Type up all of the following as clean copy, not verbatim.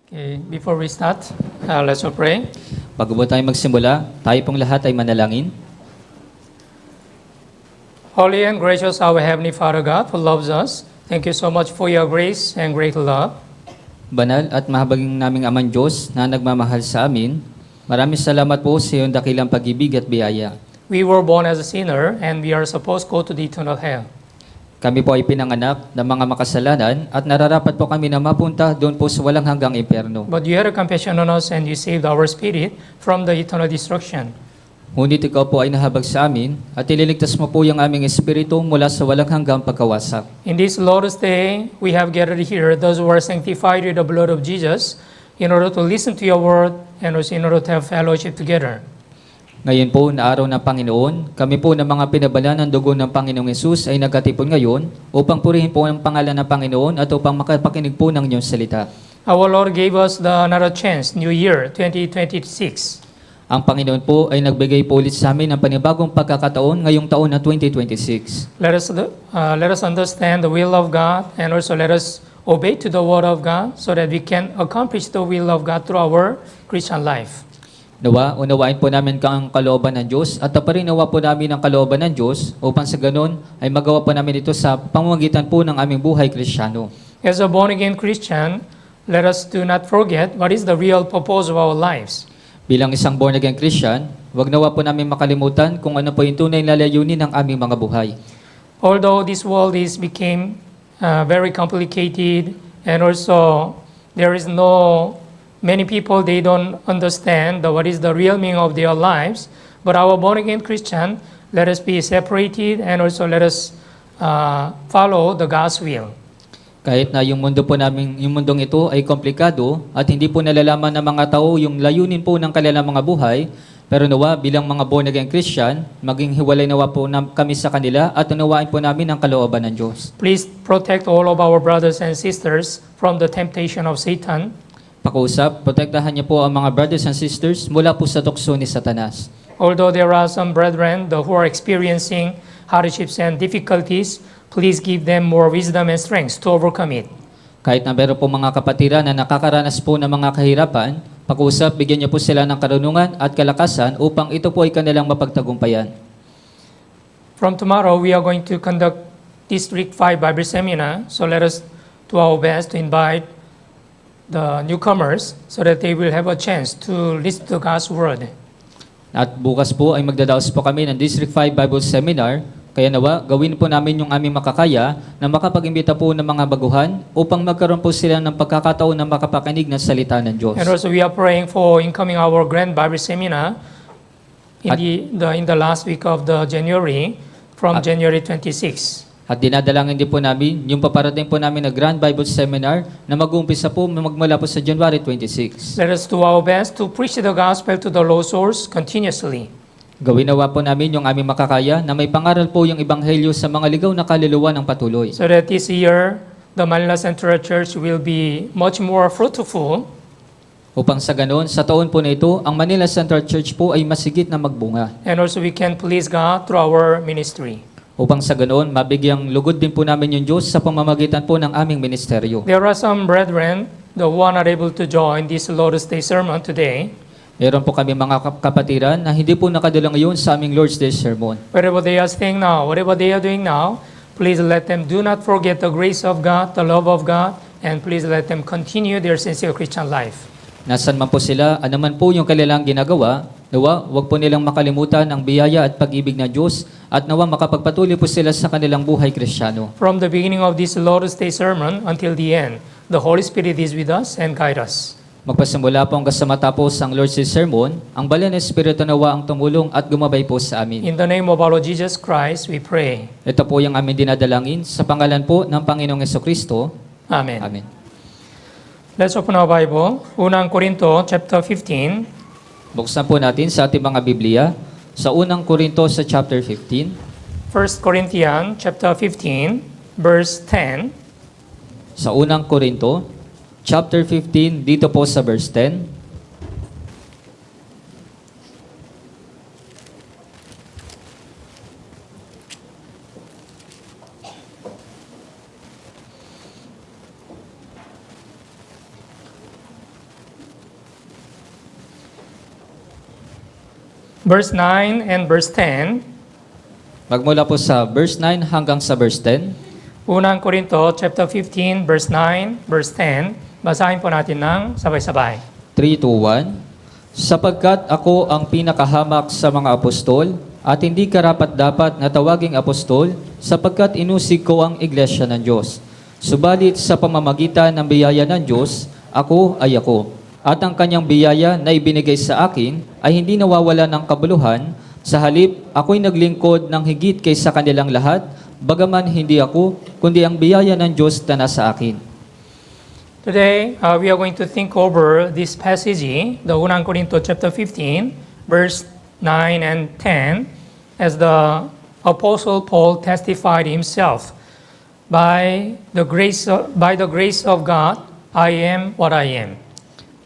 Okay, before we start, let's all pray. Bago po tayo magsimula, tayo pong lahat ay manalangin. Holy and gracious our Heavenly Father God who loves us, thank you so much for your grace and great love. Banal at mahabaging naming Amang Diyos na nagmamahal sa amin, maraming salamat po sa iyong dakilang pag-ibig at biyaya. We were born as a sinner and we are supposed to go to the eternal hell. Kami po ay pinanganak ng mga makasalanan at nararapat po kami na mapunta doon po sa walang hanggang impyerno. But you had a compassion on us and you saved our spirit from the eternal destruction. Ngunit ikaw po ay nahabag sa amin at ililigtas mo po yung aming espiritu mula sa walang hanggang pagkawasak. In this Lord's Day, we have gathered here those who are sanctified with the blood of Jesus in order to listen to your word and also in order to have fellowship together. Ngayon po na araw ng Panginoon, kami po ng mga pinabala ng dugo ng Panginoong Yesus ay nagkatipon ngayon upang purihin po ang pangalan ng Panginoon at upang makapakinig po ng inyong salita. Our Lord gave us another chance, New Year 2026. Ang Panginoon po ay nagbigay po ulit sa amin ng panibagong pagkakataon ngayong taon na 2026. Let us understand the will of God and also let us obey to the word of God so that we can accomplish the will of God through our Christian life. Nawa, unawain po namin ang kalooban ng Diyos at taparin nawa po namin ang kalooban ng Diyos upang sa ganon ay magawa po namin ito sa pamamagitan po ng aming buhay Kristiyano. As a born-again Christian, let us do not forget what is the real purpose of our lives. Bilang isang born-again Christian, wag nawa po namin makalimutan kung ano po yung tunay na layunin ng aming mga buhay. Although this world became very complicated and also there is many people, they don't understand what is the real meaning of their lives. But our born-again Christian, let us be separated and also let us follow the God's will. Kahit na yung mundong ito ay komplikado at hindi po nalalaman ng mga tao yung layunin po ng kanilang mga buhay, pero nawa bilang mga born-again Christian, maging hiwalay nawa po kami sa kanila at unawain po namin ang kalooban ng Diyos. Please protect all of our brothers and sisters from the temptation of Satan. Pakiusap, protektahan niyo po ang mga brothers and sisters mula po sa tukso ni Satanas. Although there are some brethren who are experiencing hardships and difficulties, please give them more wisdom and strength to overcome it. Kahit na meron po mga kapatiran na nakakaranas po ng mga kahirapan, pakiusap, bigyan niyo po sila ng karunungan at kalakasan upang ito po ay kanilang mapagtagumpayan. From tomorrow, we are going to conduct District 5 Bible Seminar, so let us do our best to invite the newcomers so that they will have a chance to listen to God's word. At bukas po ay magdadaos po kami ng District 5 Bible Seminar, kaya nawa gawin po namin yung aming makakaya na makapag-imbita po ng mga baguhan upang magkaroon po sila ng pagkakataon na makapakinig ng salita ng Diyos. And also we are praying for incoming our Grand Bible Seminar in the last week of the January from January 26. At dinadalangin din po namin yung paparating po namin na Grand Bible Seminar na mag-uumpisa po magmula po sa January 26. Let us do our best to preach the gospel to the lost souls continuously. Gawin nawa po namin yung aming makakaya na may pangaral po yung Ebanghelyo sa mga ligaw na kaluluwa ng patuloy. So that this year, the Manila Central Church will be much more fruitful. Upang sa ganoon, sa taon po na ito, ang Manila Central Church po ay masigit na magbunga. And also we can please God through our ministry. Upang sa ganoon, mabigyang lugod din po namin yung Diyos sa pamamagitan po ng aming ministeryo. There are some brethren who are not able to join this Lord's Day sermon today. Meron po kami mga kapatiran na hindi po nakadala ngayon sa aming Lord's Day sermon. Wherever they are staying now, whatever they are doing now, please let them do not forget the grace of God, the love of God, and please let them continue their sincere Christian life. Nasaan man po sila, anuman po yung kanilang ginagawa, nawa, wag po nilang makalimutan ang biyaya at pag-ibig ng Diyos at nawa makapagpatuloy po sila sa kanilang buhay Kristiyano. From the beginning of this Lord's Day sermon until the end, the Holy Spirit is with us and guide us. Magpasimula po hanggang sa matapos ang Lord's Day sermon, ang banal na Espiritu nawa ang tumulong at gumabay po sa amin. In the name of our Lord Jesus Christ, we pray. Ito po yung aming dinadalangin sa pangalan po ng Panginoong Jesucristo. Amen. Amen. Let's open our Bible. Unang Korinto chapter 15. Buksan po natin sa ating mga Biblia sa unang Korinto sa chapter 15. 1 Corinthians chapter 15, verse 10. Sa unang Korinto, chapter 15, dito po sa verse 10. verse 9 and verse 10. Magmula po sa verse 9 hanggang sa verse 10. Unang Korinto, chapter 15, verse 9, verse 10. Basahin po natin ng sabay-sabay. 3, 2, 1. Sapagkat ako ang pinakahamak sa mga apostol at hindi karapat-dapat na tawaging apostol sapagkat inusig ko ang iglesia ng Diyos. Subalit sa pamamagitan ng biyaya ng Diyos, ako ay ako. At ang kanyang biyaya na ibinigay sa akin ay hindi nawawala ng kabuluhan. Sa halip, ako'y naglingkod ng higit kaysa kanilang lahat, bagaman hindi ako, kundi ang biyaya ng Diyos na nasa akin. Today, we are going to think over this passage, the Unang Korinto chapter 15, verse 9 and 10, as the Apostle Paul testified himself, by the grace of God, I am what I am.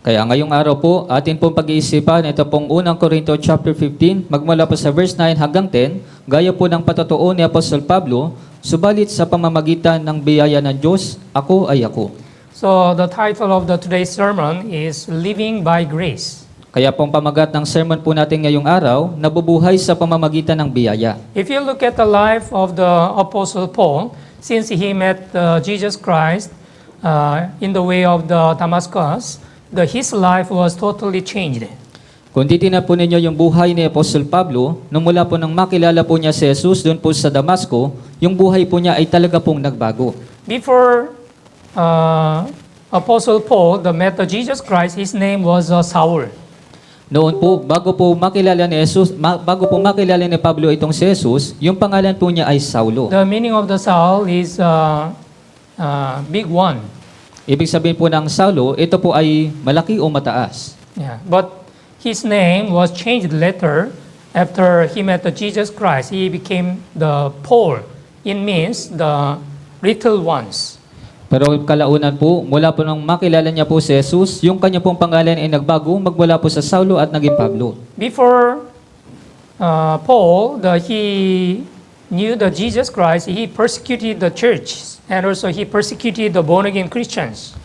Kaya ngayong araw po, atin pong pag-iisipan ito pong unang Korinto chapter 15, magmula po sa verse 9 hanggang 10, gaya po ng patotoo ni Apostol Pablo, subalit sa pamamagitan ng biyaya ng Diyos, ako ay ako. So the title of today's sermon is Living by Grace. Kaya pong pamagat ng sermon po natin ngayong araw, nabubuhay sa pamamagitan ng biyaya. If you look at the life of the Apostle Paul, since he met Jesus Christ in the way of the Damascus, his life was totally changed. Kung titignan po ninyo yung buhay ni Apostol Pablo, nung mula po nang makilala po niya si Jesus doon po sa Damasco, yung buhay po niya ay talaga pong nagbago. Before Apostle Paul met Jesus Christ, his name was Saul. Noon po, bago po makilala ni Pablo itong si Jesus, yung pangalan po niya ay Saulo. The meaning of the Saul is big one. Ibig sabihin po ng Saulo, ito po ay malaki o mataas. Yeah, but his name was changed later after he met Jesus Christ. He became the Paul. It means the little ones. Pero kalaunan po, mula po nang makilala niya po si Jesus, yung kanya pong pangalan ay nagbago magmula po sa Saulo at naging Pablo. Before Paul, he knew the Jesus Christ, he persecuted the church and also he persecuted the born-again Christians.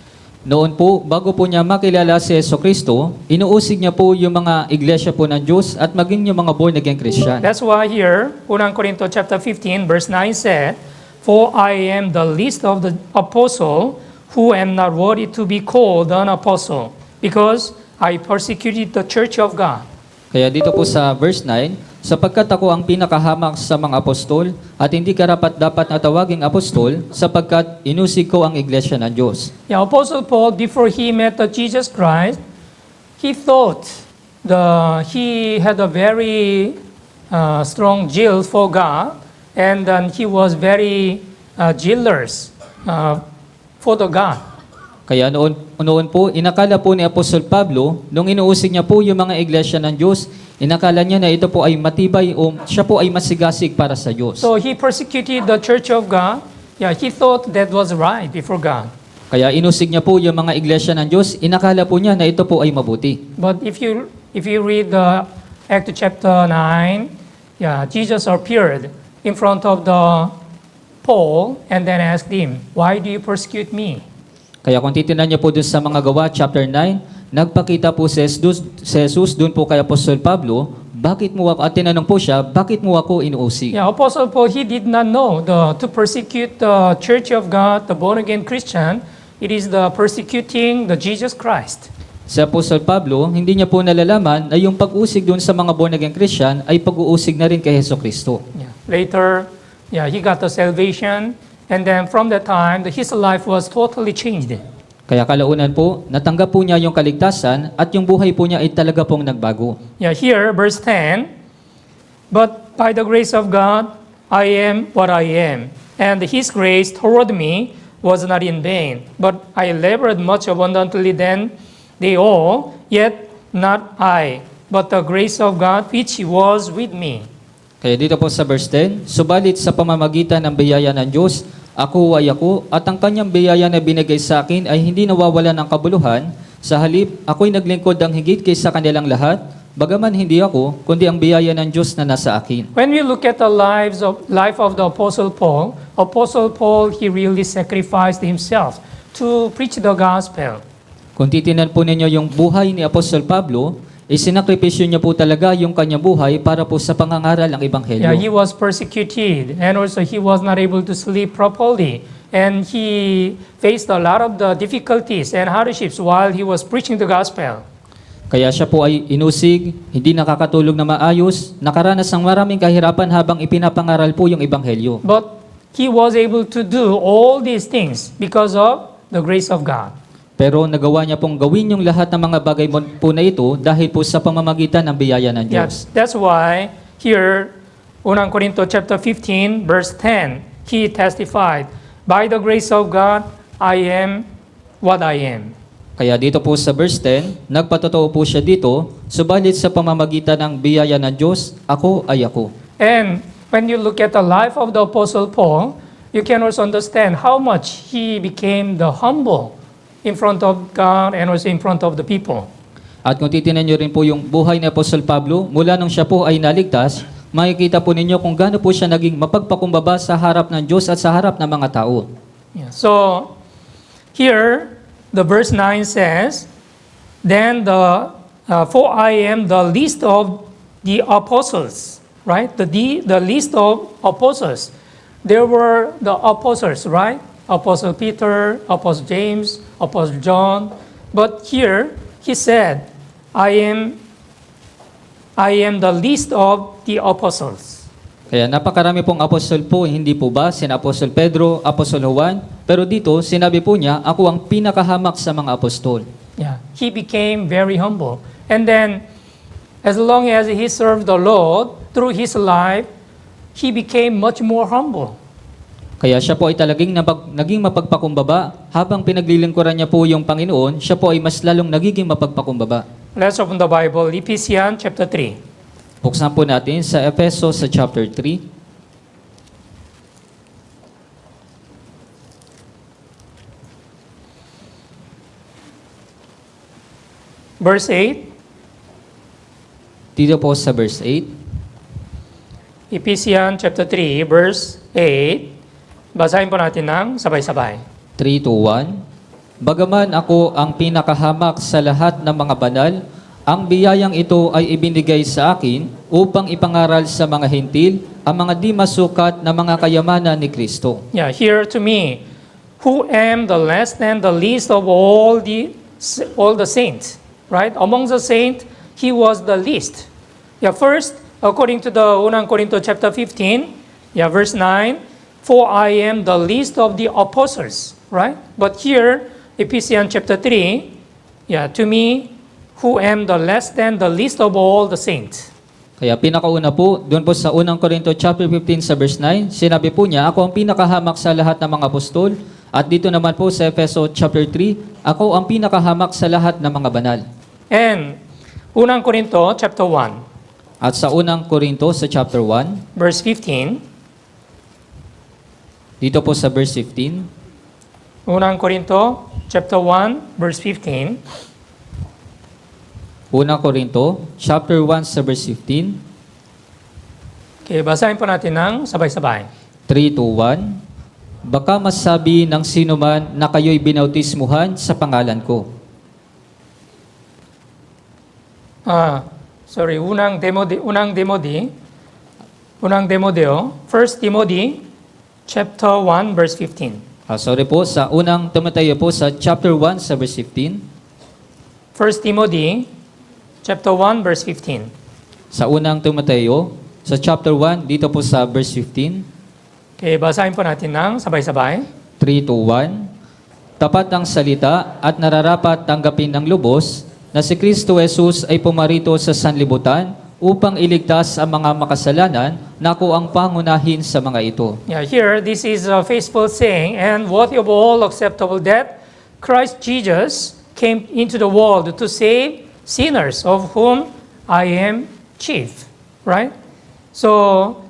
Noon po, bago po niya makilala si Jesucristo, inuusig niya po yung mga iglesia po ng Diyos at maging yung mga born-again Christian. That's why here, Unang Korinto chapter 15, verse 9 said, For I am the least of the apostle, who am not worthy to be called an apostle, because I persecuted the church of God. Kaya dito po sa verse 9, sapagkat ako ang pinakahamak sa mga apostol at hindi karapat-dapat na tawaging apostol sapagkat inusig ko ang iglesia ng Diyos. Yeah, Apostle Paul, before he met Jesus Christ, he thought he had a very strong zeal for God, and then he was very zealous for the God. Kaya noon po, inakala po ni Apostol Pablo, nung inuusig niya po yung mga iglesia ng Diyos, inakala niya na ito po ay matibay o siya po ay masigasig para sa Diyos. So he persecuted the church of God. Yeah, he thought that was right before God. Kaya inusig niya po yung mga iglesia ng Diyos, inakala po niya na ito po ay mabuti. But if you read the Acts chapter 9, yeah, Jesus appeared in front of the Paul and then asked him, "Why do you persecute me?" Kaya kung titingnan niyo po dun sa mga gawa, chapter 9, nagpakita po si Jesus dun po kay Apostol Pablo, bakit mo ako, at tinanong po siya, bakit mo ako inuusig? Yeah, Apostle Paul, he did not know to persecute the church of God, the born-again Christian, it is the persecuting the Jesus Christ. Si Apostol Pablo, hindi niya po nalalaman na yung pag-usig dun sa mga born-again Christian ay pag-uusig na rin kay Jesucristo. Yeah. Later, he got the salvation, and then from that time, his life was totally changed. Kaya kalaunan po, natanggap po niya yung kaligtasan at yung buhay po niya ay talaga pong nagbago. Yeah, here, verse 10, But by the grace of God, I am what I am, and his grace toward me was not in vain, but I labored much abundantly than they all, yet not I, but the grace of God which was with me. Kaya dito po sa verse 10, subalit sa pamamagitan ng biyaya ng Diyos, ako ay ako, at ang kanyang biyaya na binigay sa akin ay hindi nawawala ng kabuluhan. Sa halip, ako'y naglingkod ng higit kaysa kanilang lahat, bagaman hindi ako, kundi ang biyaya ng Diyos na nasa akin. When we look at the life of the Apostle Paul, he really sacrificed himself to preach the gospel. Kung titinan po ninyo yung buhay ni Apostol Pablo, Isinakripisyo niya po talaga yung kanyang buhay para po sa pangangaral ng Yeah, he Ebanghelyo. was persecuted, and also he was not able to sleep properly. And he faced a lot of the difficulties and hardships while he was preaching the gospel. Kaya siya po ay inusig, hindi nakakatulog na maayos, nakaranas ng maraming kahirapan habang ipinapangaral po yung Ebanghelyo. But he was able to do all these things because of the grace of God. Pero nagawa niya pong gawin yung lahat ng mga bagay po na ito dahil po sa pamamagitan ng biyaya ng Diyos. Yes, that's why here, 1 Corinto chapter 15, verse 10, he testified, by the grace of God, I am what I am. Kaya dito po sa verse 10, nagpatotoo po siya dito, subalit sa pamamagitan ng biyaya ng Diyos, ako ay ako. And when you look at the life of the Apostle Paul, you can also understand how much he became the humble in front of God and also in front of the people. At kung titingnan niyo rin po yung buhay ni Apostol Pablo, mula nung siya po ay naligtas, makikita po ninyo kung gaano po siya naging mapagpakumbaba sa harap ng Diyos at sa harap ng mga tao. Yeah. So here, the verse 9 says, then for I am the least of the apostles, right? The least of apostles. There were the apostles, right? Apostle Peter, Apostle James, Apostle John. But here, he said, I am the least of the apostles. Kaya napakarami pong apostol po, hindi po ba? Sina Apostol Pedro, Apostol Juan. Pero dito, sinabi po niya, ako ang pinakahamak sa mga apostol. Yeah, he became very humble. And then, as long as he served the Lord through his life, he became much more humble. Kaya siya po ay talagang naging mapagpakumbaba. Habang pinaglilingkuran niya po yung Panginoon, siya po ay mas lalong nagiging mapagpakumbaba. Let's open the Bible, Ephesians chapter 3. Buksan po natin sa Efeso sa chapter 3. Verse 8, Dito po sa verse 8. Ephesians chapter 3, verse 8. Basahin po natin ng sabay-sabay. 3 to 1. Bagaman ako ang pinakahamak sa lahat ng mga banal, ang biyayang ito ay ibinigay sa akin upang ipangaral sa mga hintil ang mga di masukat na mga kayamanan ni Kristo. Yeah, here to me, who am the last and the least of all the saints, right? Among the saints, he was the least. Yeah, first, according to the 1 Corinto chapter 15, yeah, verse 9, for I am the least of the apostles, right? But here, Ephesians chapter 3, yeah, to me, who am the less than the least of all the saints. Kaya pinakauna po, doon po sa 1 Corinto chapter 15 sa verse 9, sinabi po niya, ako ang pinakahamak sa lahat ng mga apostol. At dito naman po sa Efeso chapter 3, ako ang pinakahamak sa lahat ng mga banal. And 1 Corinto chapter 1, At sa 1 Corinto sa chapter 1, verse 15, dito po sa verse 15, 1 Corinto chapter 1, verse 15, 1 Corinto chapter 1 sa verse 15, okay, basahin po natin ng sabay-sabay. 3 to 1, baka masabi ng sino man na kayo'y binautismuhan sa pangalan ko. Unang Demodeo, 1 Timothy chapter 1, verse 15. Sorry po, sa unang Timoteo po sa chapter 1 sa verse 15, 1 Timothy chapter 1, verse 15. sa unang Timoteo sa chapter 1, dito po sa verse 15, Okay, basahin po natin ng sabay-sabay. 3 to 1, tapat ang salita at nararapat tanggapin ng lubos na si Kristo Jesus ay pumarito sa sanlibutan upang iligtas ang mga makasalanan na ako ang pangunahin sa mga ito. Yeah, here, this is a faithful saying, and worthy of all acceptable that Christ Jesus came into the world to save sinners, of whom I am chief. Right? So,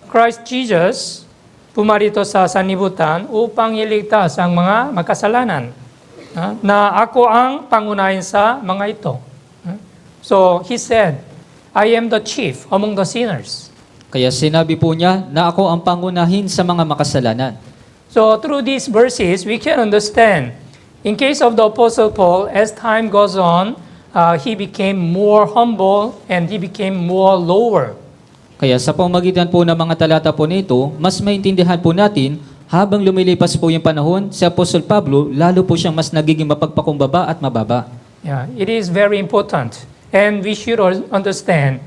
Christ Jesus pumarito sa sanlibutan upang iligtas ang mga makasalanan, na ako ang pangunahin sa mga ito. So, he said, I am the chief among the sinners. Kaya sinabi po niya na ako ang pangunahin sa mga makasalanan. So, through these verses, we can understand, in case of the Apostle Paul, as time goes on, he became more humble and he became more lower. Kaya sa pamamagitan po ng mga talata po nito, mas maintindihan po natin habang lumilipas po yung panahon, si Apostol Pablo, lalo po siyang mas nagiging mapagpakumbaba at mababa. Yeah, it is very important. And we should understand,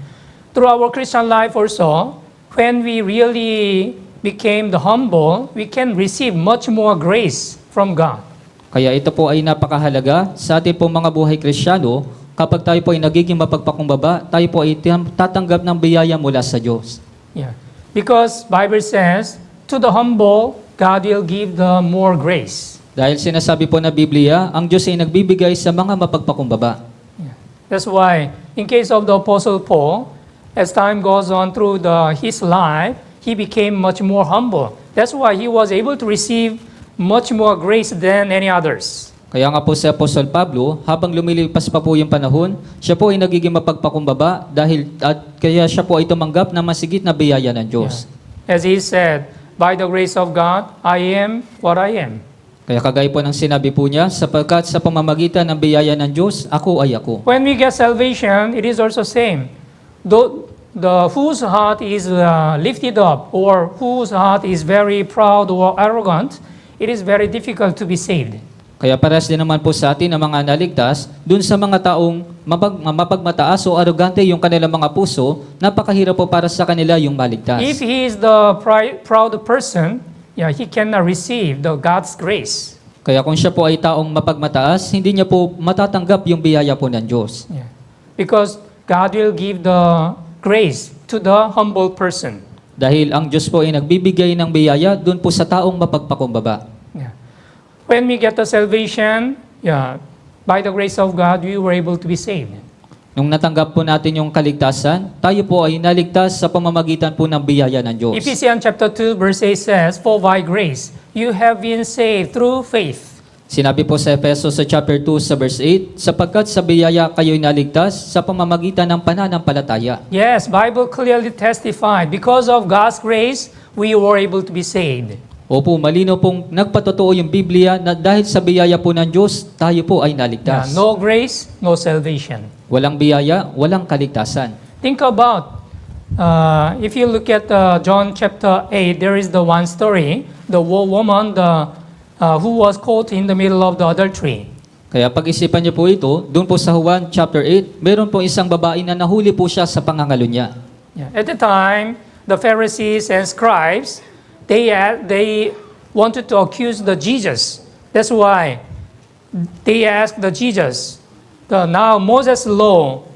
through our Christian life also, when we really became the humble, we can receive much more grace from God. Kaya ito po ay napakahalaga sa ating pong mga buhay Kristiyano. Kapag tayo po ay nagiging mapagpakumbaba, tayo po ay tatanggap ng biyaya mula sa Diyos. Yeah, because Bible says, to the humble, God will give the more grace. Dahil sinasabi po na Biblia, ang Diyos ay nagbibigay sa mga mapagpakumbaba. Yeah. That's why, in case of the Apostle Paul, as time goes on through his life, he became much more humble. That's why he was able to receive much more grace than any others. Kaya nga po si Apostol Pablo, habang lumilipas pa po yung panahon, siya po ay nagiging mapagpakumbaba at kaya siya po ay tumanggap ng masigit na biyaya ng Diyos. Yeah. As he said, by the grace of God, I am what I am. Kaya kagaya po ng sinabi po niya, sapagkat sa pamamagitan ng biyaya ng Diyos, ako ay ako. When we get salvation, it is also same. Whose heart is lifted up or whose heart is very proud or arrogant, it is very difficult to be saved. Kaya parehas din naman po sa atin ang mga naligtas, dun sa mga taong mapagmataas o arogante yung kanilang mga puso, napakahirap po para sa kanila yung maligtas. If he is the proud person, he cannot receive the God's grace. Kaya kung siya po ay taong mapagmataas, hindi niya po matatanggap yung biyaya po ng Diyos. Yeah. Because God will give the grace to the humble person. Dahil ang Diyos po ay nagbibigay ng biyaya dun po sa taong mapagpakumbaba. Yeah. When we get the salvation, by the grace of God, we were able to be saved. Nung natanggap po natin yung kaligtasan, tayo po ay naligtas sa pamamagitan po ng biyaya ng Diyos. Ephesians chapter 2 verse 8 says, "For by grace you have been saved through faith." Sinabi po sa Efesos sa chapter 2 sa verse 8, sapagkat sa biyaya kayo'y naligtas sa pamamagitan ng pananampalataya. Yes, Bible clearly testified, because of God's grace, we were able to be saved. Opo, malino pong nagpatotoo yung Biblia na dahil sa biyaya po ng Diyos, tayo po ay naligtas. No grace, no salvation. Walang biyaya, walang kaligtasan. Think about, if you look at John chapter 8, there is the one story, the woman who was caught in the middle of the adultery. Kaya pag-isipan niyo po ito, doon po sa Juan chapter 8, meron po isang babae na nahuli po siya sa pangangalo niya. Yeah. At the time, the Pharisees and scribes, they wanted to accuse the Jesus. That's why they asked the Jesus, now Moses' law,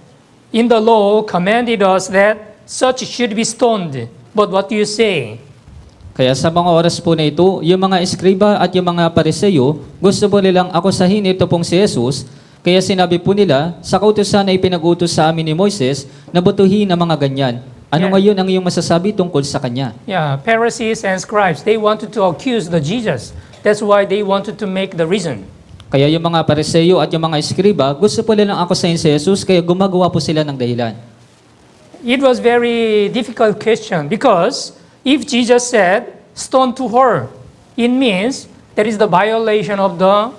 in the law commanded us that such should be stoned. But what do you say? Kaya sa mga oras po na ito, yung mga eskriba at yung mga pariseyo, gusto po nilang akusahin ito pong si Jesus. Kaya sinabi po nila, sa kautusan ay pinag-utos sa amin ni Moises na butuhin ang mga ganyan. Ano ngayon ang iyong masasabi tungkol sa kanya? Yeah, Pharisees and scribes, they wanted to accuse the Jesus. That's why they wanted to make the reason. Kaya yung mga pariseyo at yung mga eskriba, gusto po nilang akusahin si Jesus, kaya gumagawa po sila ng dahilan. It was very difficult question because if Jesus said, stone to her, it means that is the violation of the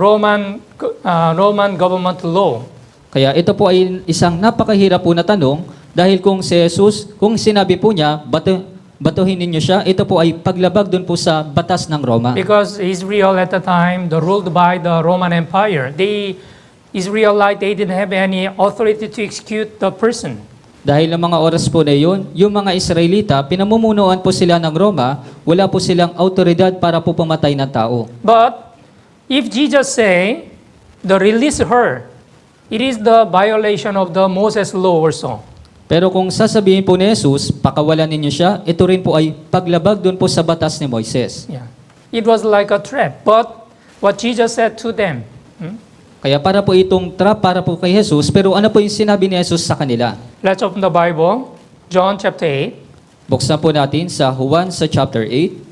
Roman government law. Kaya ito po ay isang napakahirap po na tanong dahil kung si Jesus, kung sinabi po niya, batuhin ninyo siya, ito po ay paglabag dun po sa batas ng Roma. Because Israel at the time, ruled by the Roman Empire, Israelite, they didn't have any authority to execute the person. Dahil ng mga oras po na yun, yung mga Israelita, pinamumunuan po sila ng Roma, wala po silang autoridad para po pumatay ng tao. But if Jesus say, release her, it is the violation of the Moses law also. Pero kung sasabihin po ni Jesus, pakawalan ninyo siya, ito rin po ay paglabag dun po sa batas ni Moises. Yeah. It was like a trap. But what Jesus said to them, Kaya para po itong trap para po kay Jesus, pero ano po yung sinabi ni Jesus sa kanila? let's open the Bible, John chapter 8. Buksan po natin sa Juan sa chapter 8.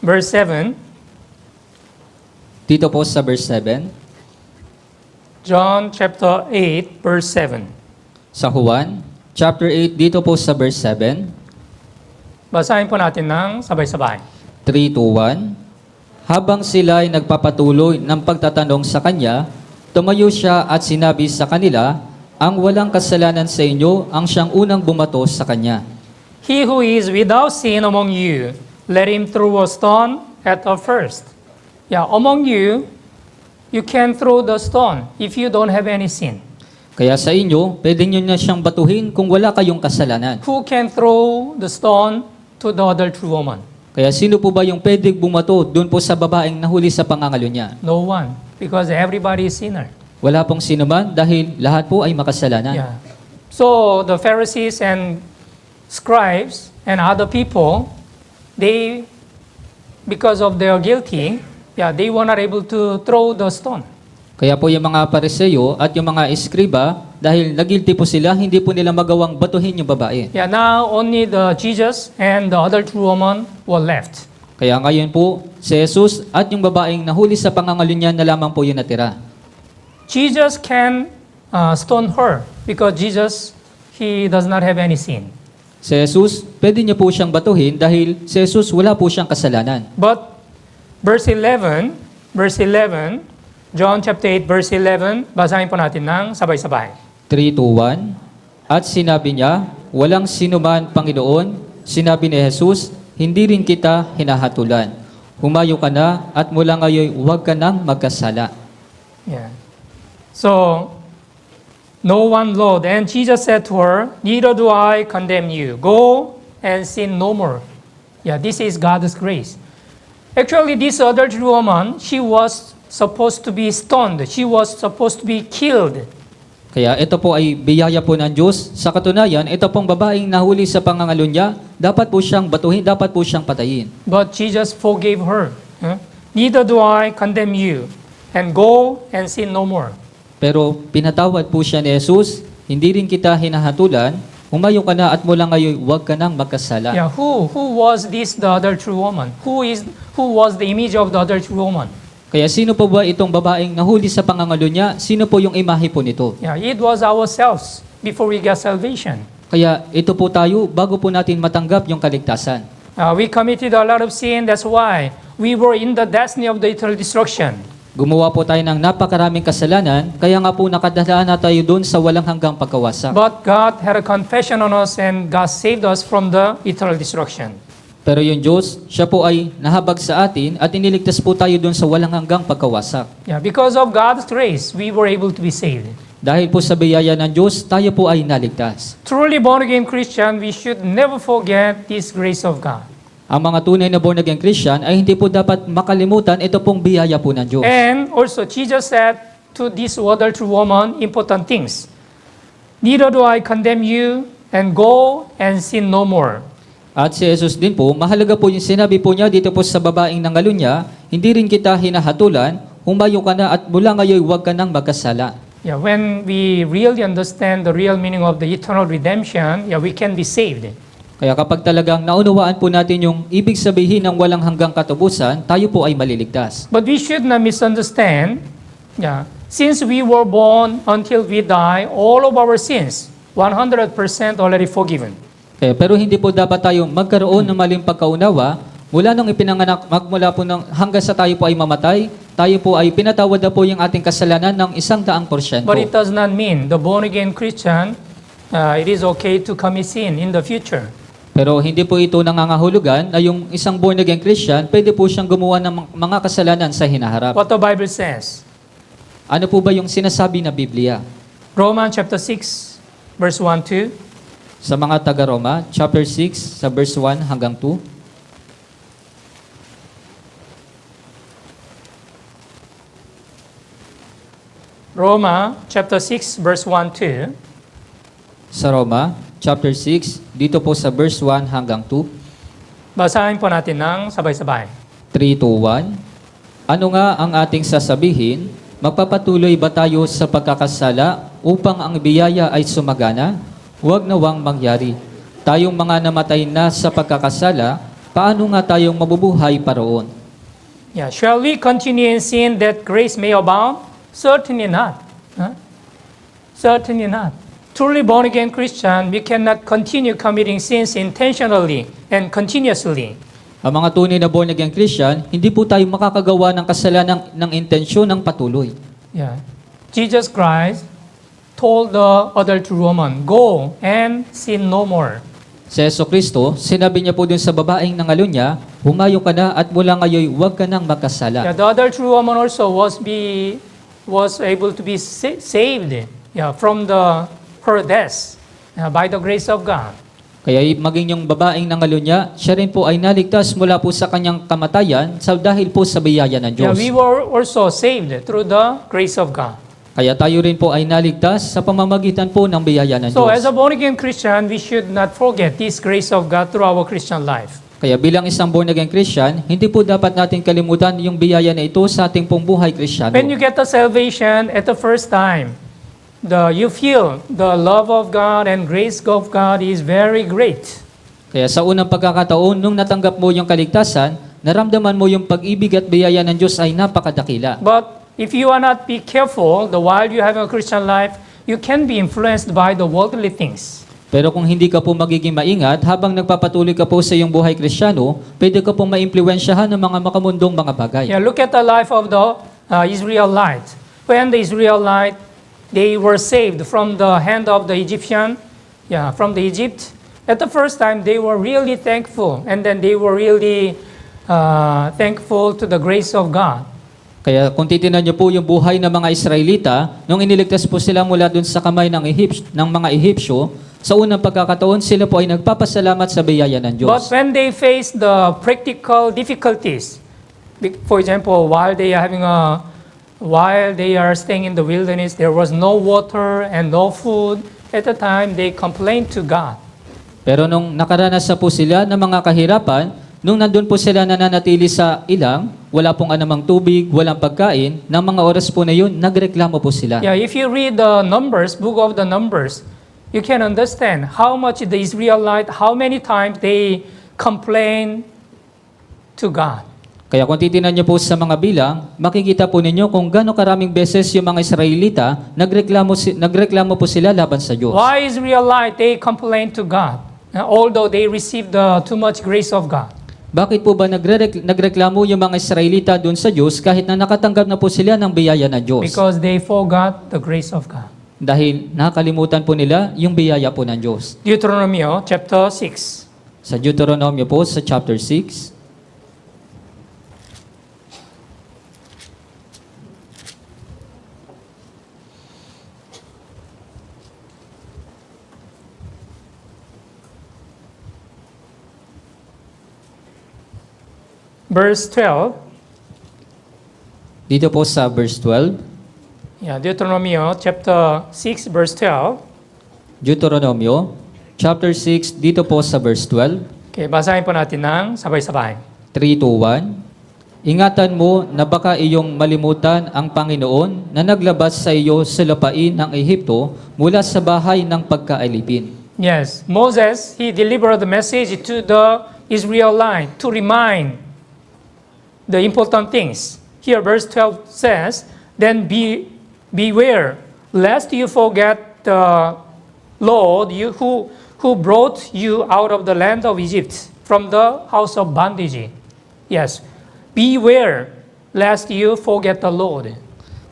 Verse 7, Dito po sa verse 7. John chapter 8, verse 7. Sa Juan, chapter 8, dito po sa verse 7. Basahin po natin ng sabay-sabay. 3, 2, 1. Habang sila ay nagpapatuloy ng pagtatanong sa kanya, tumayo siya at sinabi sa kanila, ang walang kasalanan sa inyo ang siyang unang bumato sa kanya. He who is without sin among you, let him throw a stone at the first. Yeah, among you, you can throw the stone if you don't have any sin. Kaya sa inyo, pwede nyo na siyang batuhin kung wala kayong kasalanan. Who can throw the stone to the adulterous woman? Kaya sino po ba yung pwedeng bumato doon po sa babaeng nahuli sa pangangalo niya? No one, because everybody is sinner. Wala pong sino man dahil lahat po ay makasalanan. Yeah. So the Pharisees and scribes and other people, they, because of their guilty, they were not able to throw the stone. Kaya po yung mga pariseyo at yung mga eskriba, dahil nagilty po sila, hindi po nila magawang batuhin yung babae. Yeah, now only the Jesus and the adulterous woman were left. Kaya ngayon po, si Jesus at yung babaeng nahuli sa pangangalo niya na lamang po yung natira. Jesus can stone her because Jesus, he does not have any sin. Si Jesus, pwede niyo po siyang batuhin dahil si Jesus wala po siyang kasalanan. But verse 11, John chapter 8, verse 11, basahin po natin ng sabay-sabay. 3, 2, 1. At sinabi niya, walang sinuman, Panginoon, sinabi ni Jesus, hindi rin kita hinahatulan. Humayo ka na at mula ngayon huwag ka nang magkasala. Yeah. So, no one, Lord. And Jesus said to her, neither do I condemn you. Go and sin no more. Yeah, this is God's grace. Actually, this adulterous woman, she was supposed to be stoned. She was supposed to be killed. Kaya ito po ay biyaya po ng Diyos. Sa katunayan, ito pong babaeng nahuli sa pangangalo niya, dapat po siyang batuhin, dapat po siyang patayin. But Jesus forgave her. Neither do I condemn you. And go and sin no more. Pero pinatawad po siya ni Jesus, hindi rin kita hinahatulan, humayo ka na at mula ngayon huwag ka nang magkasala. Yeah, who was this the adulterous woman? Who was the image of the adulterous woman? Kaya sino po ba itong babaeng nahuli sa pangangalo niya? Sino po yung imahe po nito? Yeah, it was ourselves before we got salvation. Kaya ito po tayo bago po natin matanggap yung kaligtasan. We committed a lot of sin. That's why we were in the destiny of the eternal destruction. Gumawa po tayo ng napakaraming kasalanan, kaya nga po nakadala na tayo doon sa walang hanggang pagkawasak. But God had a confession on us and God saved us from the eternal destruction. Pero yung Diyos, siya po ay nahabag sa atin at iniligtas po tayo doon sa walang hanggang pagkawasak. Yeah, because of God's grace, we were able to be saved. Dahil po sa biyaya ng Diyos, tayo po ay naligtas. Truly born-again Christian, we should never forget this grace of God. Ang mga tunay na born-again Christian ay hindi po dapat makalimutan ito pong biyaya po ng Diyos. And also, Jesus said to this adulterous woman important things. Neither do I condemn you, and go and sin no more. At si Jesus din po, mahalaga po yung sinabi po niya dito po sa babaeng nangalo niya, hindi rin kita hinahatulan, humayo ka na at mula ngayon huwag ka nang magkasala. Yeah, when we really understand the real meaning of the eternal redemption, we can be saved. Kaya kapag talagang naunawaan po natin yung ibig sabihin ng walang hanggang katubusan, tayo po ay maliligtas. But we should not misunderstand. Since we were born until we die, all of our sins, 100% already forgiven. Pero hindi po dapat tayo magkaroon ng maling pagkaunawa mula nung ipinanganak, magmula po hanggang sa tayo po ay mamatay, tayo po ay pinatawad na po yung ating kasalanan ng 100%. But it does not mean the born-again Christian, it is okay to commit sin in the future. Pero hindi po ito nangangahulugan na yung isang born-again Christian, pwede po siyang gumawa ng mga kasalanan sa hinaharap. What the Bible says. Ano po ba yung sinasabi na Biblia? Romans chapter 6, verse 1-2. Sa mga taga-Roma, chapter 6, sa verse 1 hanggang 2. Roma chapter 6, verse 1-2. Sa Roma, chapter 6, dito po sa verse 1 hanggang 2. Basahin po natin ng sabay-sabay. 3, 2, 1. Ano nga ang ating sasabihin? Magpapatuloy ba tayo sa pagkakasala upang ang biyaya ay sumagana? Huwag nawang mangyari. Tayong mga namatay na sa pagkakasala, paano nga tayong mabubuhay paroon? Shall we continue in sin that grace may abound? Certainly not. Certainly not. truly born again Christian, we cannot continue committing sins intentionally and continuously. Ang mga tunay na born again Christian, hindi po tayo makakagawa ng kasalanan ng intensyon ng patuloy. Yeah. Jesus Christ told the adulterous woman, "Go and sin no more." Si Yeso Kristo, sinabi niya po dun sa babaeng nangalunya niya, humayo ka na at mula ngayon huwag ka nang magkasala. Yeah, the adulterous woman also was able to be saved, yeah, from her death, by the grace of God. Kaya maging yung babaeng nangalunya, siya rin po ay naligtas mula po sa kanyang kamatayan dahil po sa biyaya ng Yeah, Diyos. we were also saved through the grace of God. Kaya tayo rin po ay naligtas sa pamamagitan po ng biyaya ng So Diyos. as a born again Christian, we should not forget this grace of God through our Christian life. Kaya bilang isang born again Christian, hindi po dapat natin kalimutan yung biyaya na ito sa ating pong buhay Kristiyano. When you get the salvation at the first time, you feel the love of God and grace of God is very great. Kaya sa unang pagkakataon, nung natanggap mo yung kaligtasan, naramdaman mo yung pag-ibig at biyaya ng Diyos ay napakadakila. But if you are not be careful, while you have a Christian life, you can be influenced by the worldly things. Pero kung hindi ka po magiging maingat, habang nagpapatuloy ka po sa iyong buhay Kristiyano, pwede ka pong maimpluwensyahan ng mga makamundong mga bagay. Yeah, look at the life of the Israelite. When the Israelite, they were saved from the hand of the Egyptian, from the Egypt. At the first time, they were really thankful, and then they were really thankful to the grace of God. Kaya kung titingnan niyo po yung buhay ng mga Israelita, nung iniligtas po sila mula dun sa kamay ng mga Ehipsyo, sa unang pagkakataon, sila po ay nagpapasalamat sa biyaya ng Diyos. But when they face the practical difficulties, for example, while they are staying in the wilderness, there was no water and no food. At the time, they complained to God. Pero nung nakaranas na po sila ng mga kahirapan, nung nandun po sila nananatili sa ilang, wala pong anumang tubig, walang pagkain, ng mga oras po na yun, nagreklamo po sila. Yeah, if you read the Numbers, book of the Numbers, you can understand how much the Israelite, how many times they complain to God. Kaya kung titingnan niyo po sa mga bilang, makikita po ninyo kung gaano karaming beses yung mga Israelita, nagreklamo po sila laban sa Diyos. Why Israelite, they complain to God, although they received too much grace of God? Bakit po ba nagreklamo yung mga Israelita doon sa Diyos kahit na nakatanggap na po sila ng biyaya ng Diyos? Because they forgot the grace of God. Dahil nakalimutan po nila yung biyaya po ng Diyos. Deuteronomy chapter 6. Sa Deuteronomio po, sa chapter 6, Verse 12. dito po sa verse 12, Yeah, Deuteronomy chapter 6 verse 12. Deuteronomio, chapter 6, dito po sa verse 12, Okay, basahin po natin ng sabay-sabay. 3-1, ingatan mo na baka iyong malimutan ang Panginoon na naglabas sa iyo sa lupain ng Ehipto mula sa bahay ng pagkaalipin. Yes, Moses, he delivered the message to the Israelite to remind the important things. Here, verse 12 says, then beware, lest you forget the Lord who brought you out of the land of Egypt, from the house of bondage. Yes, beware, lest you forget the Lord.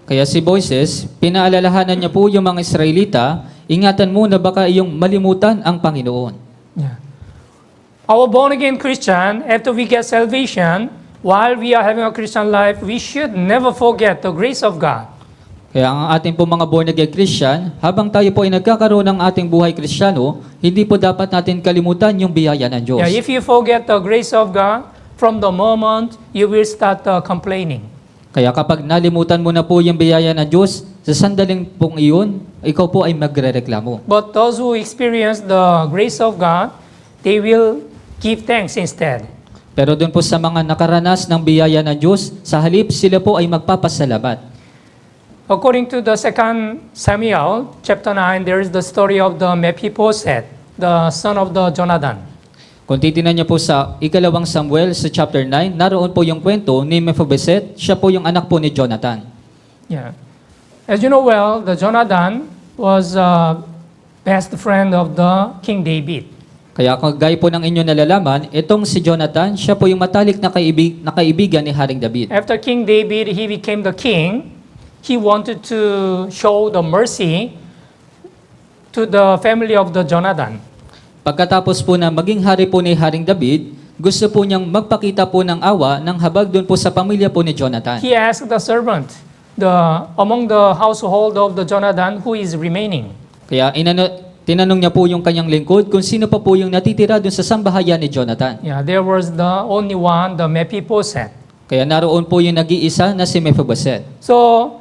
Kaya si Moises, pinaalalahanan niya po yung mga Israelita, ingatan mo na baka iyong malimutan ang Panginoon. Yeah. Our born-again Christian, after we get salvation, while we are having a Christian life, we should never forget the grace of God. Kaya ang ating po mga born-again Christian, habang tayo po ay nagkakaroon ng ating buhay Kristiyano, hindi po dapat natin kalimutan yung biyaya ng Diyos. Yeah, if you forget the grace of God, from the moment you will start complaining. Kaya kapag nalimutan mo na po yung biyaya ng Diyos, sa sandaling pong iyon, ikaw po ay magrereklamo. But those who experience the grace of God, they will give thanks instead. Pero doon po sa mga nakaranas ng biyaya ng Diyos, sa halip sila po ay magpapasalamat. According to the 2 Samuel, chapter 9, there is the story of the Mephibosheth, the son of the Jonathan. Kung titingnan niyo po sa ikalawang Samuel sa chapter 9, naroon po yung kwento ni Mephibosheth, siya po yung anak po ni Jonathan. Yeah. As you know well, the Jonathan was best friend of the King David. Kaya gaya po ng inyo nalalaman, itong si Jonathan, siya po yung matalik na kaibigan ni Haring David. After King David, he became the king. He wanted to show the mercy to the family of the Jonathan. Pagkatapos po na maging hari po ni Haring David, gusto po niyang magpakita po ng awa ng habag doon po sa pamilya po ni Jonathan. He asked the servant, among the household of the Jonathan, who is remaining. Kaya tinanong niya po yung kanyang lingkod kung sino pa po yung natitira doon sa sambahayan ni Jonathan. Yeah, there was the only one, the Mephibosheth. Kaya naroon po yung nag-iisa na si Mephibosheth. So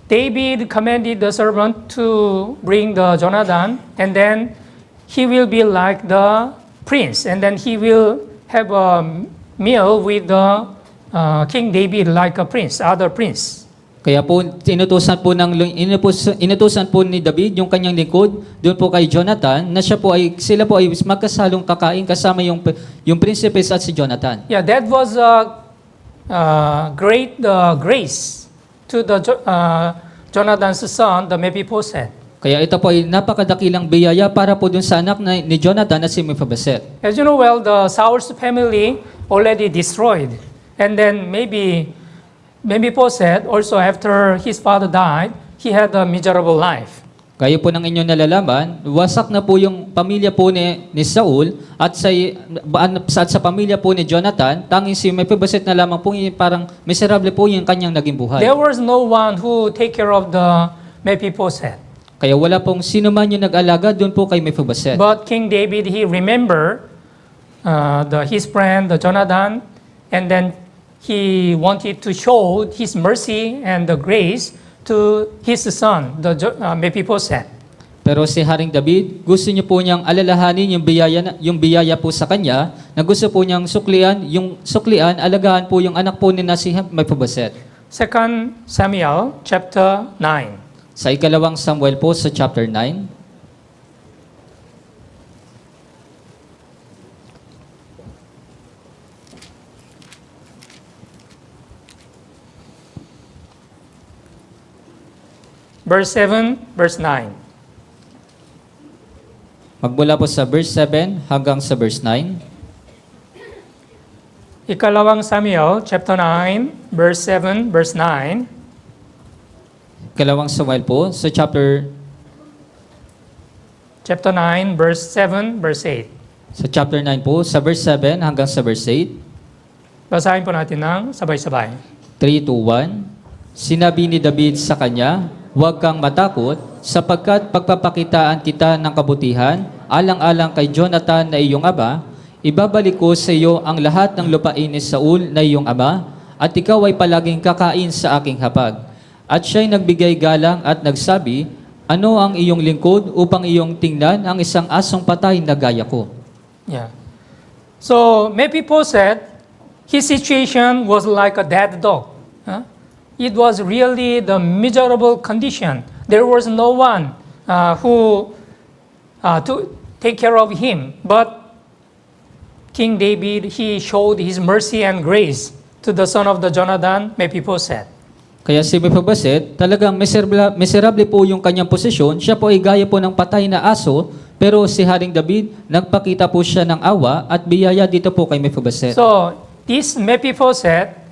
David commanded the servant to bring the Jonathan, and then he will be like the prince, and then he will have a meal with the King David like a prince, other prince. Kaya po inutusan po ni David yung kanyang lingkod doon po kay Jonathan na sila po ay magkasalong kakain kasama yung princess at si Jonathan. Yeah, that was a great grace to the Jonathan's son, the Mephibosheth. Kaya ito po ay napakadakilang biyaya para po dun sa anak ni Jonathan na si Mephibosheth. As you know well, the Saul's family already destroyed. And then maybe Mephibosheth, also after his father died, he had a miserable life. Kaya po ng inyong nalalaman, wasak na po yung pamilya po ni Saul at sa pamilya po ni Jonathan, tanging si Mephibosheth na lamang po yung parang miserable po yung kanyang naging buhay. There was no one who take care of the Mephibosheth. Kaya wala pong sino man yung nag-alaga doon po kay Mephibosheth. But King David, he remembered his friend, the Jonathan, and then he wanted to show his mercy and the grace to his son, the Mephibosheth. Pero si Haring David, gusto niyo po niyang alalahanin yung biyaya po sa kanya, na gusto po niyang suklian, alagaan po yung anak po ni si Mephibosheth. 2 Samuel chapter 9. Sa ikalawang Samuel po sa chapter 9. Verse 7, verse 9. Magmula po sa verse 7 hanggang sa verse 9. Ikalawang Samuel chapter 9, verse 7, verse 9. Ikalawang Samuel po sa chapter 9, verse 7, verse 8. Sa chapter 9 po, sa verse 7 hanggang sa verse 8. Basahin po natin ng sabay-sabay. 3, 2, 1. Sinabi ni David sa kanya, "Huwag kang matakot, sapagkat pagpapakitaan kita ng kabutihan, alang-alang kay Jonathan na iyong ama, ibabalik ko sa iyo ang lahat ng lupain ni Saul na iyong ama, at ikaw ay palaging kakain sa aking hapag." At siya'y nagbigay galang at nagsabi, "Ano ang iyong lingkod upang iyong tingnan ang isang asong patay na gaya ko?" Yeah. So Mephibosheth, his situation was like a dead dog. Huh? It was really the miserable condition. There was no one who to take care of him. But King David, he showed his mercy and grace to the son of the Jonathan, Mephibosheth. Kaya si Mephibosheth, talagang miserable po yung kanyang posisyon. Siya po ay gaya po ng patay na aso, pero si Haring David, nagpakita po siya ng awa at biyaya dito po kay Mephibosheth. So, this Mephibosheth,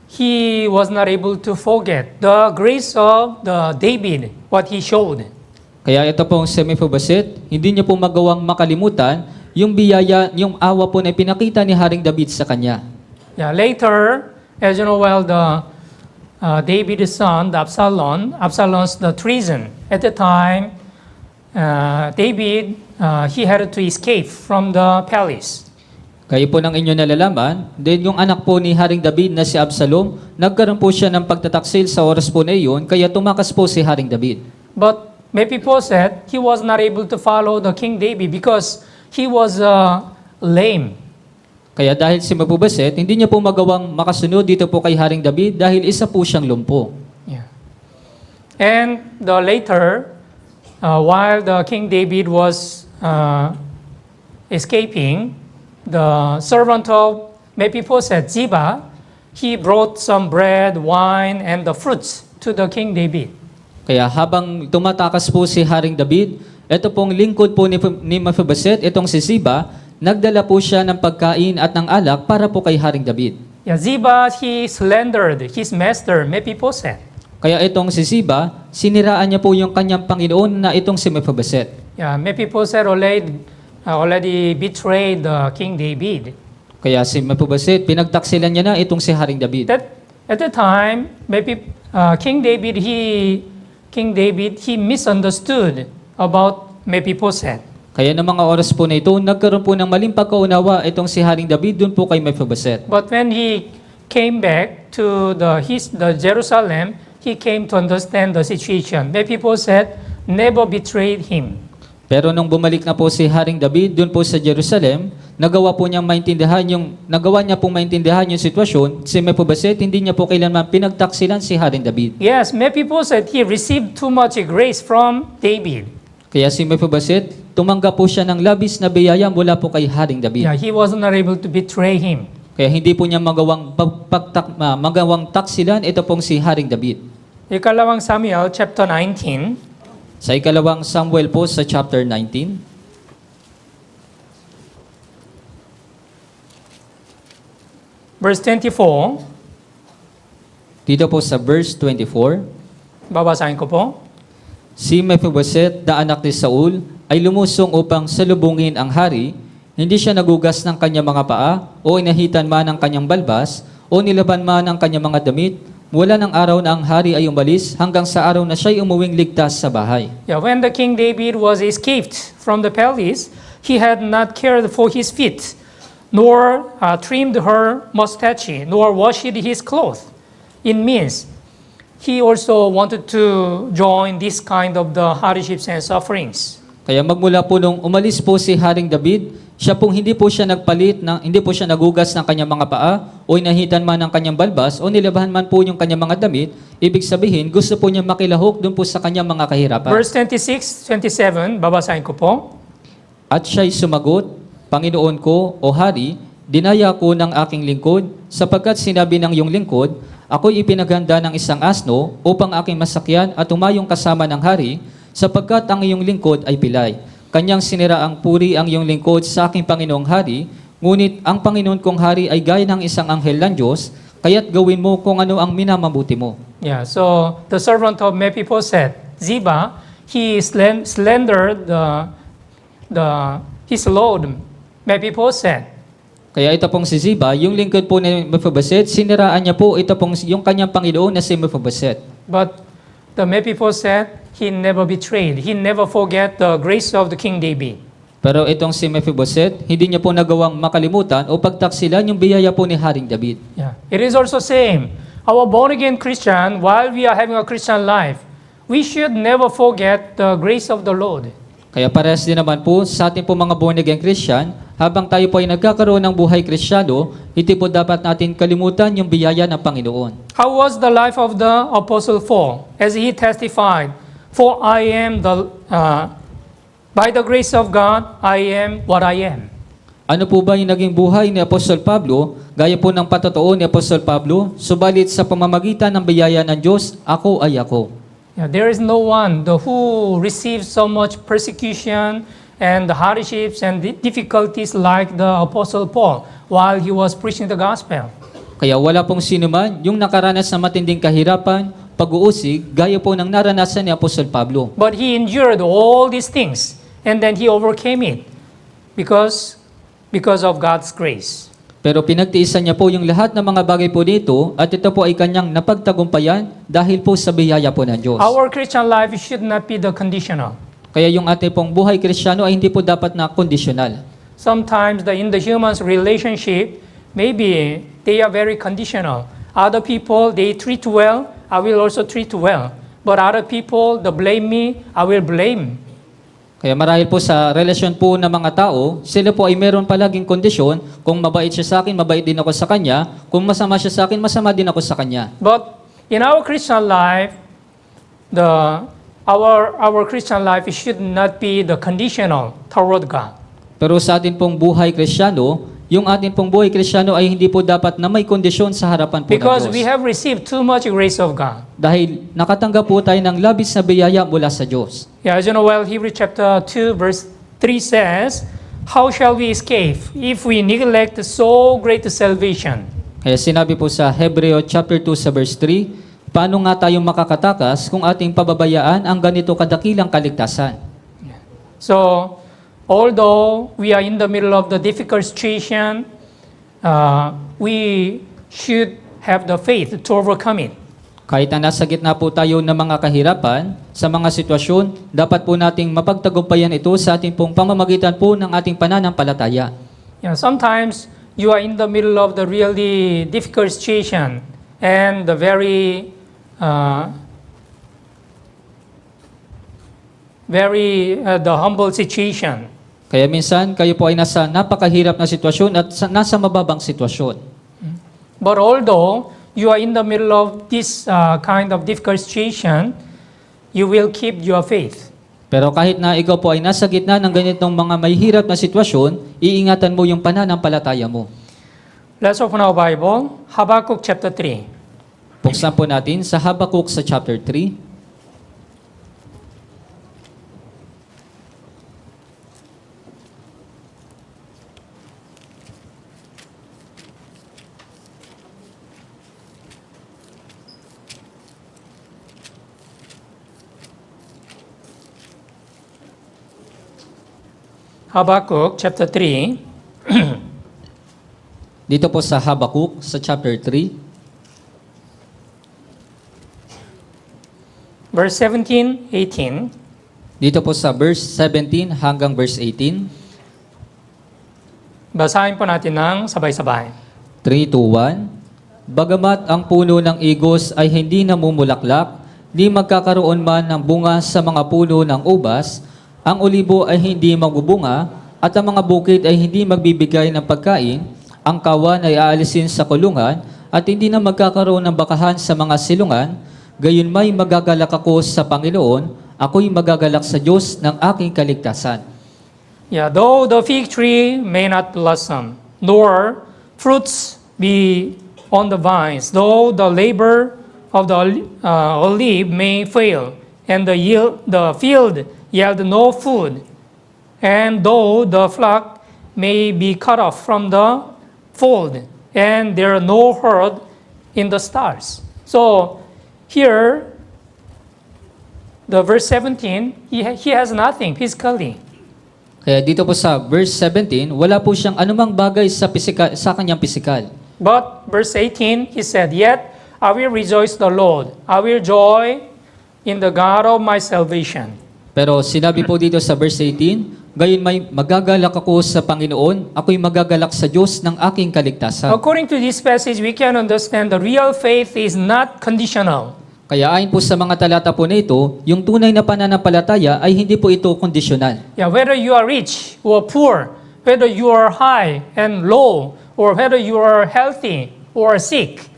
he was not able to forget the grace of the David, what he showed. Kaya ito pong si Mephibosheth, hindi niya po magawang makalimutan yung biyaya, yung awa po na pinakita ni Haring David sa kanya. Yeah, later, as you know well, the David's son, the Absalom's the treason. At the time, David, he had to escape from the palace. Kayo po ng inyo nalalaman, then yung anak po ni Haring David na si Absalom, nagkaroon po siya ng pagtataksil sa oras po na iyon, kaya tumakas po si Haring David. But Mephibosheth, he was not able to follow the King David because he was lame. Kaya dahil si Mephibosheth, hindi niya po magawang makasunod dito po kay Haring David dahil isa po siyang lumpo. Yeah. And later, while the King David was escaping, the servant of Mephibosheth, Ziba, he brought some bread, wine, and the fruits to the King David. Kaya habang tumatakas po si Haring David, ito pong lingkod po ni Mephibosheth, itong si Ziba, nagdala po siya ng pagkain at ng alak para po kay Haring David. Yeah, Ziba, he slandered his master, Mephibosheth. Kaya itong si Ziba, siniraan niya po yung kanyang Panginoon na itong si Mephibosheth. Yeah, Mephibosheth already betrayed King David. Kaya si Mephibosheth, pinagtaksilan niya na itong si Haring David. At the time, King David, he misunderstood about Mephibosheth. Kaya ng mga oras po na ito, nagkaroon po ng maling pagkaunawa itong si Haring David dun po kay Mephibosheth. But when he came back to the Jerusalem, he came to understand the situation. Mephibosheth never betrayed him. Pero nung bumalik na po si Haring David dun po sa Jerusalem, nagawa niya pong maintindihan yung sitwasyon. Si Mephibosheth, hindi niya po kailanman pinagtaksilan si Haring David. Yes, Mephibosheth, he received too much grace from David. Kaya si Mephibosheth, tumanggap po siya ng labis na biyaya mula po kay Haring David. Yeah, he was not able to betray him. Kaya hindi po niya magawang taksilan ito pong si Haring David. Ikalawang Samuel chapter 19. Sa ikalawang Samuel po sa chapter 19, verse 24. dito po sa verse 24, Babasahin ko po. si Mephibosheth, na anak ni Saul, ay lumusong upang salubungin ang hari. Hindi siya nagugas ng kanyang mga paa, o inahitan man ang kanyang balbas, o nilaban man ang kanyang mga damit, mula ng araw na ang hari ay umalis hanggang sa araw na siya'y umuwing ligtas sa bahay. Yeah, when the King David was escaped from the palace, he had not cared for his feet, nor trimmed her mustache, nor washed his clothes. It means he also wanted to join this kind of the hardships and sufferings. Kaya magmula po nung umalis po si Haring David, siya pong hindi po siya nagugas ng kanyang mga paa, o inahitan man ng kanyang balbas, o nilabahan man po yung kanyang mga damit. Ibig sabihin, gusto po niya makilahok doon po sa kanyang mga kahirapan. Verse 26, 27, babasahin ko po. At siya'y sumagot, Panginoon ko, o Hari, dinaya ko ng aking lingkod, sapagkat sinabi ng iyong lingkod, ako'y ipinaghanda ng isang asno upang aking masakyan at umayong kasama ng hari, sapagkat ang iyong lingkod ay pilay. Kanyang siniraang puri ang iyong lingkod sa aking Panginoong Hari, ngunit ang Panginoon kong Hari ay gaya ng isang anghel ng Diyos, kaya't gawin mo kung ano ang minamabuti mo. Yeah, so the servant of Mephibosheth, Ziba, he slandered his lord, Mephibosheth. Kaya ito pong si Ziba, yung lingkod po ni Mephibosheth, siniraan niya po ito pong yung kanyang Panginoon na si Mephibosheth. But the Mephibosheth, he never betrayed. He never forget the grace of the King David. Pero itong si Mephibosheth, hindi niya po nagawang makalimutan o pagtaksilan yung biyaya po ni Haring David. Yeah. It is also same. Our born-again Christian, while we are having a Christian life, we should never forget the grace of the Lord. Kaya parehas din naman po sa ating po mga born-again Christian, habang tayo po ay nagkakaroon ng buhay Kristiyano, hindi po dapat natin kalimutan yung biyaya ng Panginoon. How was the life of the Apostle Paul? As he testified, for I am by the grace of God, I am what I am. Ano po ba yung naging buhay ni Apostol Pablo? Gaya po ng patotoo ni Apostol Pablo, subalit sa pamamagitan ng biyaya ng Diyos, ako ay ako. Yeah, there is no one who receives so much persecution and the hardships and the difficulties like the Apostle Paul while he was preaching the gospel. Kaya wala pong sino man yung nakaranas ng matinding kahirapan, pag-uusig, gaya po ng naranasan ni Apostol Pablo. But he endured all these things and then he overcame it because of God's grace. Pero pinagtiisan niya po yung lahat ng mga bagay po dito at ito po ay kanyang napagtagumpayan dahil po sa biyaya po ng Diyos. Our Christian life should not be the conditional. Kaya yung ating pong buhay Kristiyano ay hindi po dapat na kondisyonal. Sometimes in the human's relationship, maybe they are very conditional. Other people, they treat well, I will also treat well. But other people, they blame me, I will blame. Kaya marahil po sa relasyon po ng mga tao, sila po ay meron palaging kondisyon, kung mabait siya sa akin, mabait din ako sa kanya, kung masama siya sa akin, masama din ako sa kanya. But in our Christian life, our Christian life should not be the conditional toward God. Pero sa atin pong buhay Kristiyano, yung atin pong buhay Kristiyano ay hindi po dapat na may kondisyon sa harapan po ng Because Diyos. we have received too much grace of God. Dahil nakatanggap po tayo ng labis na biyaya mula sa Diyos. Yeah, as you know well, Hebrews chapter 2 verse 3 says, how shall we escape if we neglect so great a salvation? Kaya sinabi po sa Hebreo chapter 2 sa verse 3, paano nga tayo makakatakas kung ating pababayaan ang ganito kadakilang kaligtasan? So, although we are in the middle of the difficult situation, we should have the faith to overcome it. Kahit na nasa gitna po tayo ng mga kahirapan, sa mga sitwasyon, dapat po nating mapagtagumpayan ito sa ating pong pamamagitan po ng ating pananampalataya. Yeah, sometimes you are in the middle of the really difficult situation and the very the humble situation. Kaya minsan, kayo po ay nasa napakahirap na sitwasyon at nasa mababang sitwasyon. But although you are in the middle of this kind of difficult situation, you will keep your faith. Pero kahit na ikaw po ay nasa gitna ng ganitong mga may hirap na sitwasyon, iingatan mo yung pananampalataya mo. Let's open our Bible, Habakkuk chapter 3. Buksan po natin sa Habakuk sa chapter 3. Habakkuk chapter 3, Dito po sa Habakuk sa chapter 3, verse 17, 18. dito po sa verse 17 hanggang verse 18. Basahin po natin ng sabay-sabay. 3, 2, 1. Bagamat ang puno ng igos ay hindi namumulaklak, di magkakaroon man ng bunga sa mga puno ng ubas, ang olibo ay hindi magbubunga, at ang mga bukid ay hindi magbibigay ng pagkain, ang kawan ay aalisin sa kulungan, at hindi na magkakaroon ng bakahan sa mga silungan, gayon may magagalak ako sa Panginoon, ako'y magagalak sa Diyos ng aking kaligtasan. Yeah, though the fig tree may not blossom, nor fruits be on the vines, though the labor of the olive may fail, and the field yield no food, and though the flock may be cut off from the fold, and there are no herd in the stars. So here, the verse 17, he has nothing physically. Kaya dito po sa verse 17, wala po siyang anumang bagay sa kanyang pisikal. But verse 18, he said, yet I will rejoice the Lord. I will joy in the God of my salvation. Pero sinabi po dito sa verse 18, gayon may magagalak ako sa Panginoon, ako'y magagalak sa Diyos ng aking kaligtasan. According to this passage, we can understand the real faith is not conditional. Kaya ayon po sa mga talata po na ito, yung tunay na pananampalataya ay hindi po ito kondisyonal. Yeah, whether you are rich or poor, whether you are high and low, or whether you are healthy or sick,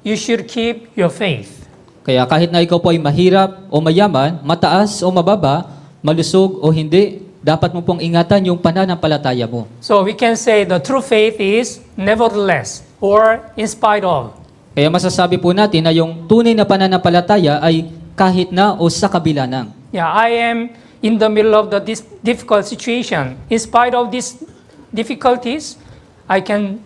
you should keep your faith. Kaya kahit na ikaw po ay mahirap o mayaman, mataas o mababa, malusog o hindi, dapat mo pong ingatan yung pananampalataya mo. So we can say the true faith is nevertheless or in spite of. Kaya masasabi po natin na yung tunay na pananampalataya ay kahit na o sa kabila ng. Yeah, I am in the middle of this difficult situation. In spite of these difficulties, I can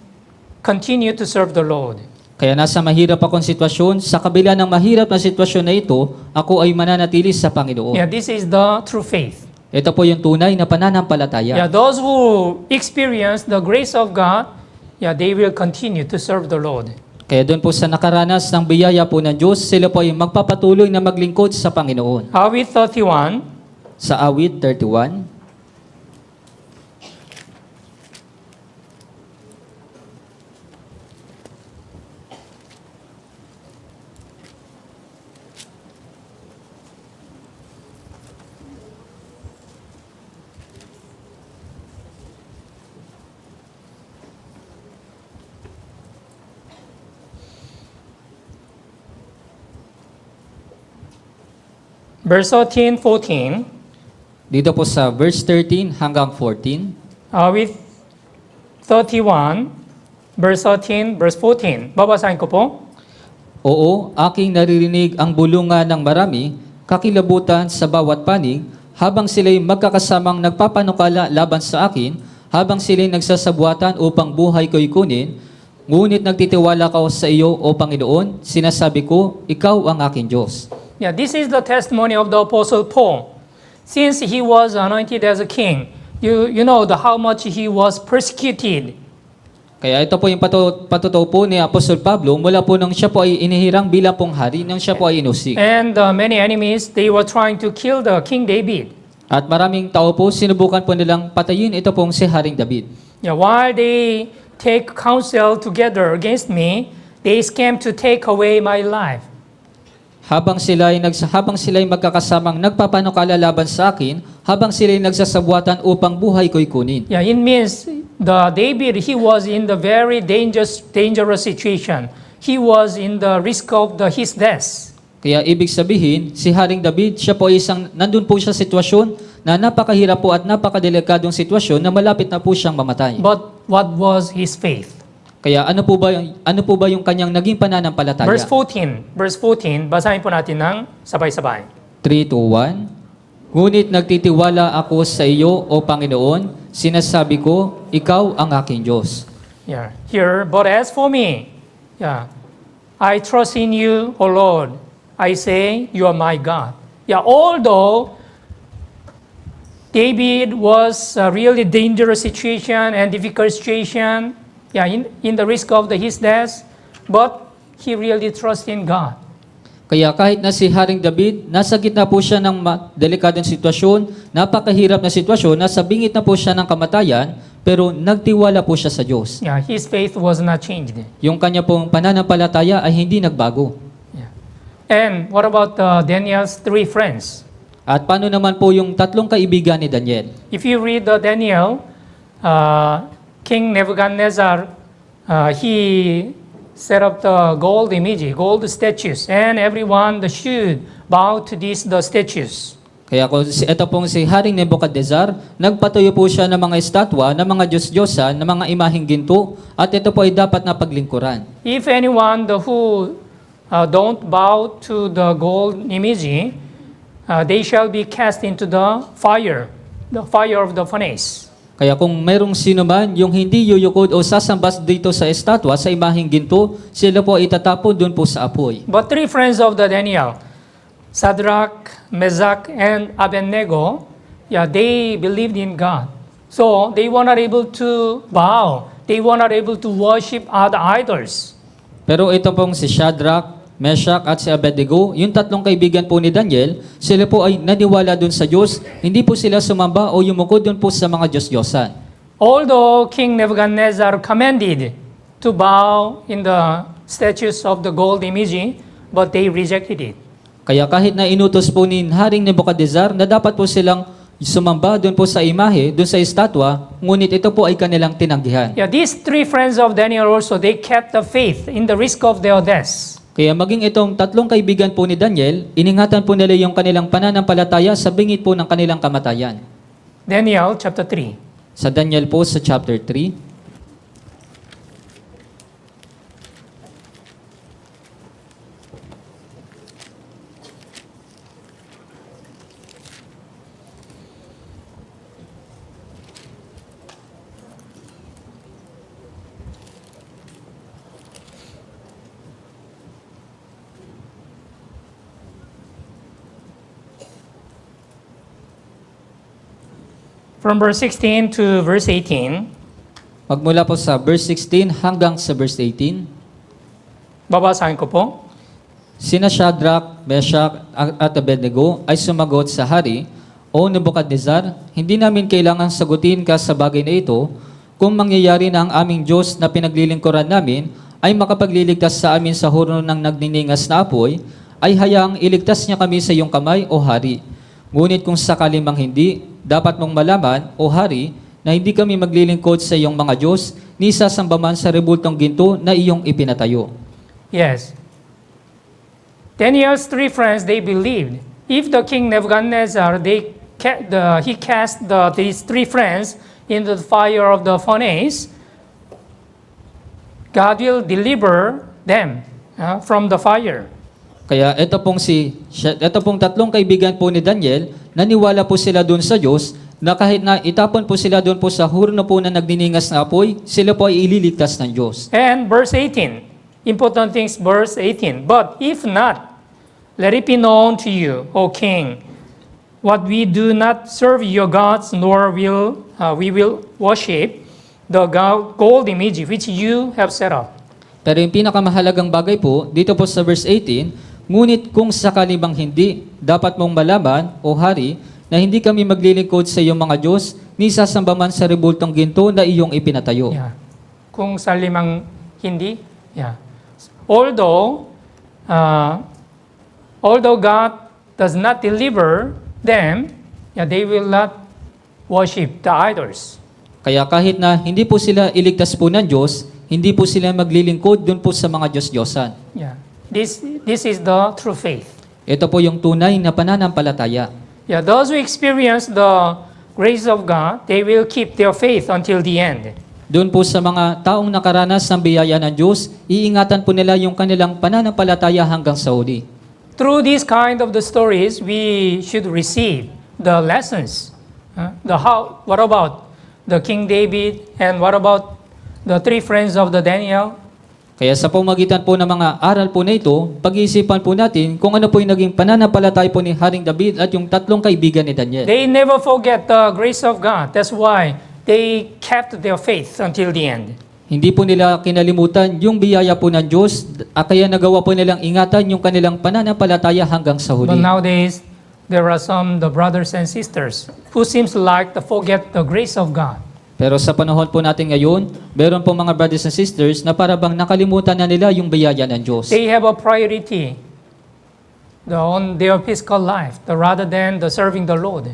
continue to serve the Lord. Kaya nasa mahirap akong sitwasyon, sa kabila ng mahirap na sitwasyon na ito, ako ay mananatili sa Panginoon. Yeah, this is the true faith. Ito po yung tunay na pananampalataya. Yeah, those who experience the grace of God, yeah, they will continue to serve the Lord. Kaya doon po sa nakaranas ng biyaya po ng Diyos, sila po ay magpapatuloy na maglingkod sa Panginoon. Awit 31, Sa awit 31, verse 13, 14, dito po sa verse 13 hanggang 14, Awit 31, verse 13, verse 14. Babasahin ko po. Oo, aking naririnig ang bulungan ng marami, kakilabutan sa bawat panig, habang sila'y magkakasamang nagpapanukala laban sa akin, habang sila'y nagsasabuatan upang buhay ko'y kunin, ngunit nagtitiwala ko sa iyo, O Panginoon, sinasabi ko, ikaw ang aking Diyos. Yeah, this is the testimony of the Apostle Paul. Since he was anointed as a king, you know how much he was persecuted. Kaya ito po yung patotoo po ni Apostol Pablo mula po nang siya po ay inihirang bilang pong hari nang siya po ay inusig. And many enemies, they were trying to kill the King David. At maraming tao po sinubukan po nilang patayin ito pong si Haring David. Yeah, while they take counsel together against me, they scheme to take away my life. Habang sila'y magkakasamang nagpapanukala laban sa akin, habang sila'y nagsasabuatan upang buhay ko'y kunin. Yeah, it means the David, he was in the very dangerous situation. He was in the risk of his death. Kaya ibig sabihin, si Haring David, siya po nandun po siya sa sitwasyon na napakahirap po at napakadelikadong sitwasyon na malapit na po siyang mamatay. But what was his faith? Kaya ano po ba yung kanyang naging pananampalataya? Verse 14, basahin po natin ng sabay-sabay. 3, 2, 1. Ngunit nagtitiwala ako sa iyo, O Panginoon, sinasabi ko, ikaw ang aking Diyos. Yeah. Here, but as for me, yeah, I trust in you, O Lord. I say, you are my God. Yeah, although David was a really dangerous situation and difficult situation, yeah, in the risk of his death, but he really trusts in God. Kaya kahit na si Haring David, nasa gitna po siya ng delikadong sitwasyon, napakahirap na sitwasyon, nasa bingit na po siya ng kamatayan, pero nagtiwala po siya sa Diyos. Yeah, his faith was not changed. Yung kanya pong pananampalataya ay hindi nagbago. Yeah. And what about Daniel's 3 friends? At paano naman po yung tatlong kaibigan ni Daniel? If you read Daniel, King Nebuchadnezzar, he set up the gold image, gold statues, and everyone should bow to the statues. Kaya ito pong si Haring Nebuchadnezzar, nagpatayo po siya ng mga estatwa, ng mga Diyos-Diyosan, ng mga imaheng ginto, at ito po ay dapat na paglingkuran. If anyone who don't bow to the gold image, they shall be cast into the fire of the furnace. Kaya kung mayroong sino man yung hindi yuyukod o sasambas dito sa estatwa, sa imaheng ginto, sila po ay itatapon doon po sa apoy. But 3 friends of Daniel, Shadrach, Meshach, and Abednego, yeah, they believed in God. So they were not able to bow. They were not able to worship other idols. Pero ito pong si Shadrach, Meshach at si Abednego, yung tatlong kaibigan po ni Daniel, sila po ay naniwala doon sa Diyos, hindi po sila sumamba o yumukod doon po sa mga Diyos-Diyosan. Although King Nebuchadnezzar commanded to bow in the statues of the gold image, but they rejected it. Kaya kahit na inutos po ni Haring Nebuchadnezzar na dapat po silang sumamba doon po sa imahe, doon sa estatwa, ngunit ito po ay kanilang tinanggihan. Yeah, these 3 friends of Daniel also, they kept the faith in the risk of their death. Kaya maging itong tatlong kaibigan po ni Daniel, iningatan po nila yung kanilang pananampalataya sa bingit po ng kanilang kamatayan. Daniel chapter 3. Sa Daniel po sa chapter 3, From verse 16 to verse 18, magmula po sa verse 16 hanggang sa verse 18, babasahin ko po. sina Shadrach, Meshach at Abednego ay sumagot sa hari, O Nebuchadnezzar, hindi namin kailangan sagutin ka sa bagay na ito kung mangyayari na ang aming Diyos na pinaglilingkuran namin ay makapagliligtas sa amin sa hurno ng nagniningas na apoy, ay hayaang iligtas niya kami sa iyong kamay, O hari. Ngunit kung sakali mang hindi, dapat mong malaman, O hari, na hindi kami maglilingkod sa iyong mga Diyos, ni sasamba man sa rebultong ginto na iyong ipinatayo. Yes. Daniel's 3 friends, they believed. If the king Nebuchadnezzar, he cast these 3 friends into the fire of the furnace, God will deliver them from the fire. Kaya ito pong tatlong kaibigan po ni Daniel, naniwala po sila doon sa Diyos na kahit na itapon po sila doon po sa hurno po na nagdiningas na apoy, sila po ay ililigtas ng Diyos. And verse 18, important things, verse 18. But if not, let it be known to you, O king, what we do not serve your gods, nor will we will worship the gold image which you have set up. Pero yung pinakamahalagang bagay po, dito po sa verse 18, ngunit kung sakali bang hindi, dapat mong malaman, O hari, na hindi kami maglilingkod sa iyong mga Diyos, ni sasamba man sa rebultong ginto na iyong ipinatayo. Yeah. Kung sa limang hindi, yeah. Although God does not deliver them, they will not worship the idols. Kaya kahit na hindi po sila iligtas po ng Diyos, hindi po sila maglilingkod dun po sa mga Diyos-Diyosan. Yeah. This is the true faith. Ito po yung tunay na pananampalataya. Yeah, those who experience the grace of God, they will keep their faith until the end. Doon po sa mga taong nakaranas ng biyaya ng Diyos, iingatan po nila yung kanilang pananampalataya hanggang sa huli. Through this kind of the stories, we should receive the lessons. What about the King David, and what about the three friends of the Daniel? Kaya sa pamagitan po ng mga aral po na ito, pag-iisipan po natin kung ano po yung naging pananampalataya po ni Haring David at yung tatlong kaibigan ni Daniel. They never forget the grace of God. That's why they kept their faith until the end. Hindi po nila kinalimutan yung biyaya po ng Diyos, kaya nagawa po nilang ingatan yung kanilang pananampalataya hanggang sa But huli. nowadays, there are the brothers and sisters who seems like to forget the grace of God. Pero sa panahon po natin ngayon, meron po mga brothers and sisters na para bang nakalimutan na nila yung biyaya ng Diyos. They have a priority on their physical life rather than the serving the Lord.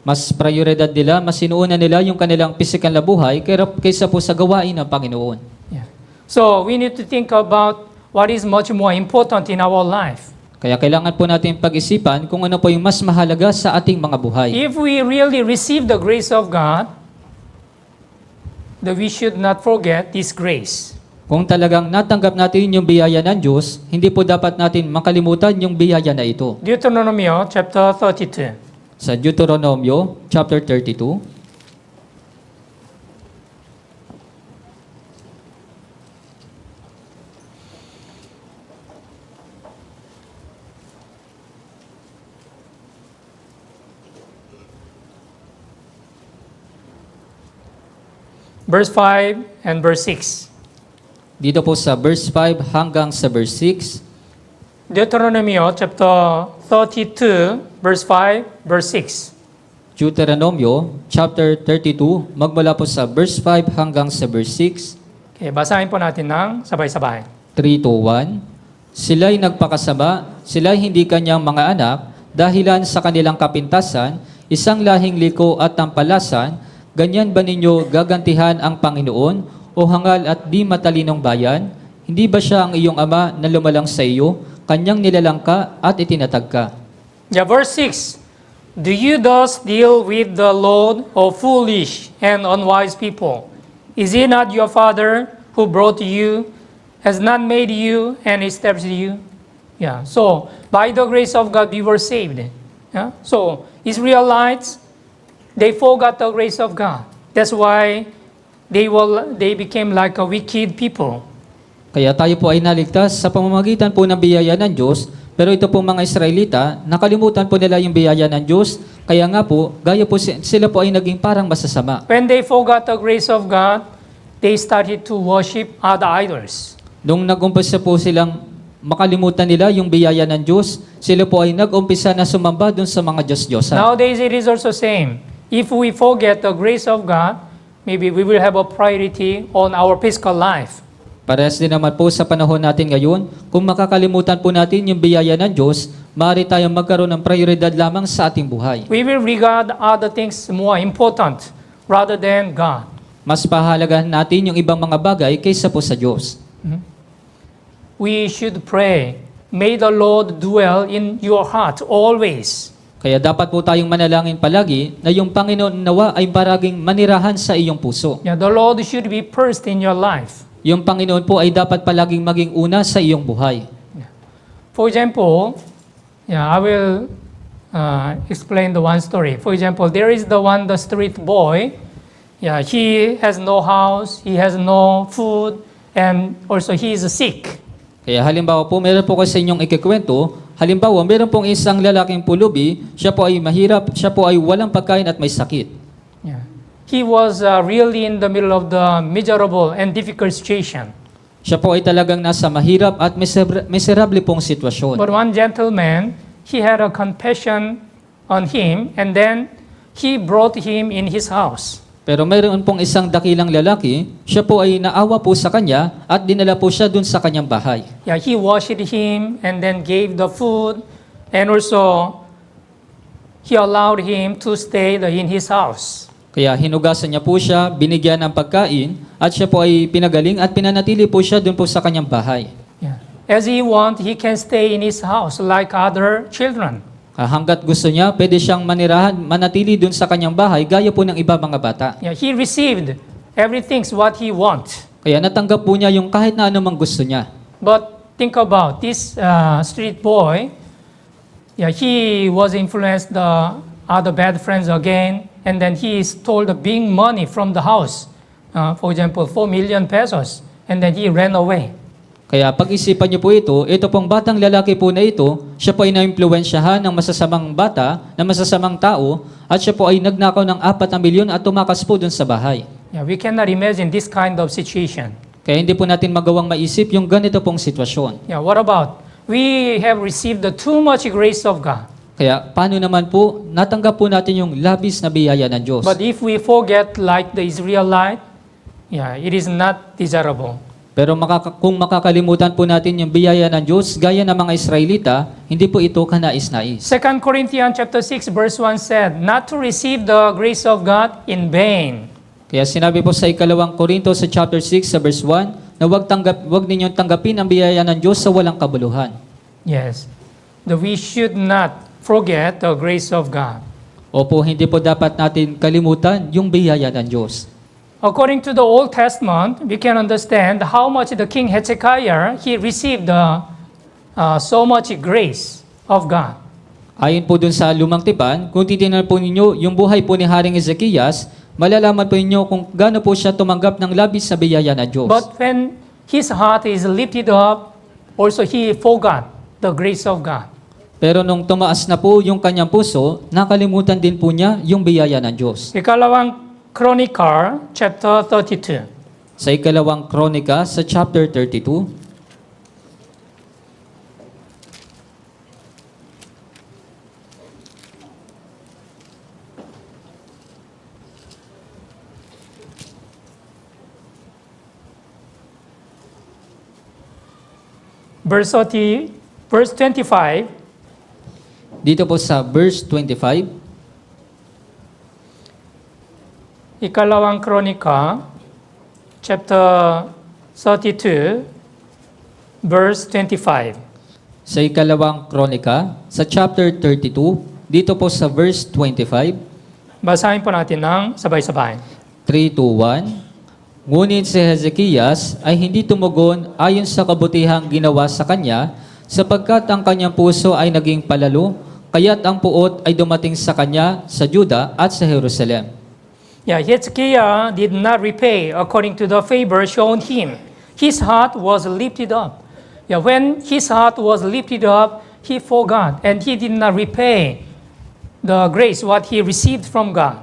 Mas prioridad nila, mas sinuuna nila yung kanilang pisikal na buhay kaysa po sa gawain ng Panginoon. Yeah. So we need to think about what is much more important in our life. Kaya kailangan po natin pag-isipan kung ano po yung mas mahalaga sa ating mga buhay. If we really receive the grace of God, that we should not forget this grace. Kung talagang natanggap natin yung biyaya ng Diyos, hindi po dapat natin makalimutan yung biyaya na ito. Deuteronomy chapter 32. Sa Deuteronomio chapter 32, Verse 5 and verse 6. dito po sa verse 5 hanggang sa verse 6, Deuteronomy chapter 32, verse 5, verse 6. Deuteronomio chapter 32, magmula po sa verse 5 hanggang sa verse 6, Okay, basahin po natin ng sabay-sabay. 3 to 1. Sila'y nagpakasama, sila'y hindi kanyang mga anak, dahilan sa kanilang kapintasan, isang lahing liko at tampalasan, ganyan ba ninyo gagantihan ang Panginoon o hangal at di matalinong bayan? Hindi ba siya ang iyong ama na lumalang sa iyo, kanyang nilalangka at itinatag ka? Yeah, verse 6. Do you thus deal with the Lord, O foolish and unwise people? Is he not your father who brought you, has not made you and established you? Yeah, so by the grace of God we were saved. Yeah? So Israelites, they forgot the grace of God. That's why they became like a wicked people. Kaya tayo po ay naligtas sa pamamagitan po ng biyaya ng Diyos, pero ito po mga Israelita, nakalimutan po nila yung biyaya ng Diyos, kaya nga po, gaya po sila po ay naging parang masasama. When they forgot the grace of God, they started to worship other idols. Nung nag-umpisa po silang makalimutan nila yung biyaya ng Diyos, sila po ay nag-umpisa na sumamba dun sa mga Diyos-Diyosan. Nowadays it is also same. If we forget the grace of God, maybe we will have a priority on our physical life. Parehas din naman po sa panahon natin ngayon, kung makakalimutan po natin yung biyaya ng Diyos, maaari tayong magkaroon ng prioridad lamang sa ating buhay. We will regard other things more important rather than God. Mas pahalagahan natin yung ibang mga bagay kaysa po sa Diyos. We should pray, may the Lord dwell in your heart always. Kaya dapat po tayong manalangin palagi na yung Panginoon nawa ay paraging manirahan sa iyong puso. Yeah, the Lord should be first in your life. yung Panginoon po ay dapat palaging maging una sa iyong buhay. For example, I will explain the one story. For example, there is the street boy. He has no house, he has no food, and also he is sick. Kaya halimbawa po, meron po kasi inyong ikikwento, halimbawa, meron pong isang lalaking pulubi, siya po ay mahirap, siya po ay walang pagkain at may sakit. He was really in the middle of the miserable and difficult situation. Siya po ay talagang nasa mahirap at miserable pong sitwasyon. But one gentleman, he had a compassion on him, and then he brought him in his house. Pero mayroon pong isang dakilang lalaki, siya po ay naawa po sa kanya at dinala po siya dun sa kanyang bahay. He washed him and then gave the food, and also he allowed him to stay in his house. Kaya hinugasan niya po siya, binigyan ng pagkain, at siya po ay pinagaling at pinanatili po siya dun po sa kanyang bahay. As he wants, he can stay in his house like other children. Hanggat gusto niya, pwede siyang manatili dun sa kanyang bahay, gaya po ng iba mga bata. He received everything what he wants. Kaya natanggap po niya yung kahit na anumang gusto niya. But think about this street boy. He was influenced the other bad friends again, and then he stole the big money from the house. For example, 4 million pesos, and then he ran away. Kaya pag-isipan niyo po ito pong batang lalaki po na ito, siya po ay na-impluwensyahan ng masasamang bata, ng masasamang tao, at siya po ay nagnakaw ng 4 milyon at tumakas po dun sa bahay. We cannot imagine this kind of situation. Kaya hindi po natin magawang maisip yung ganito pong sitwasyon. What about? We have received the too much grace of God. Kaya paano naman po, natanggap po natin yung labis na biyaya ng Diyos. But if we forget like the Israelite, it is not desirable. Pero kung makakalimutan po natin yung biyaya ng Diyos, gaya ng mga Israelita, hindi po ito kanais-nais. 2 Corinthians chapter 6 verse 1 said, not to receive the grace of God in vain. Kaya sinabi po sa 2 Korinto sa chapter 6 sa verse 1, na wag ninyong tanggapin ang biyaya ng Diyos sa walang kabuluhan. Yes, that we should not forget the grace of God. Opo, hindi po dapat natin kalimutan yung biyaya ng Diyos. According to the Old Testament, we can understand how much the King Hezekiah, he received so much grace of God. Ayon po dun sa Lumang Tipan, kung titingnan po ninyo yung buhay po ni Haring Ezekias, malalaman po ninyo kung gaano po siya tumanggap ng labis na biyaya ng Diyos. But when his heart is lifted up, also he forgot the grace of God. Pero nung tumaas na po yung kanyang puso, nakalimutan din po niya yung biyaya ng Diyos. Ikalawang Chronicle, chapter 32. Sa 2 Kronika, sa chapter 32, verse 25, dito po sa verse 25, Ikalawang Kronika, chapter 32, verse 25. sa 2 Kronika, sa chapter 32, dito po sa verse 25, Basahin po natin ng sabay-sabay. 3, 2, 1, ngunit si Hezekias ay hindi tumugon ayon sa kabutihang ginawa sa kanya, sapagkat ang kanyang puso ay naging palalo, kaya't ang puot ay dumating sa kanya sa Juda at sa Jerusalem. Hezekiah did not repay according to the favor shown him. His heart was lifted up. When his heart was lifted up, he forgot and he did not repay the grace what he received from God.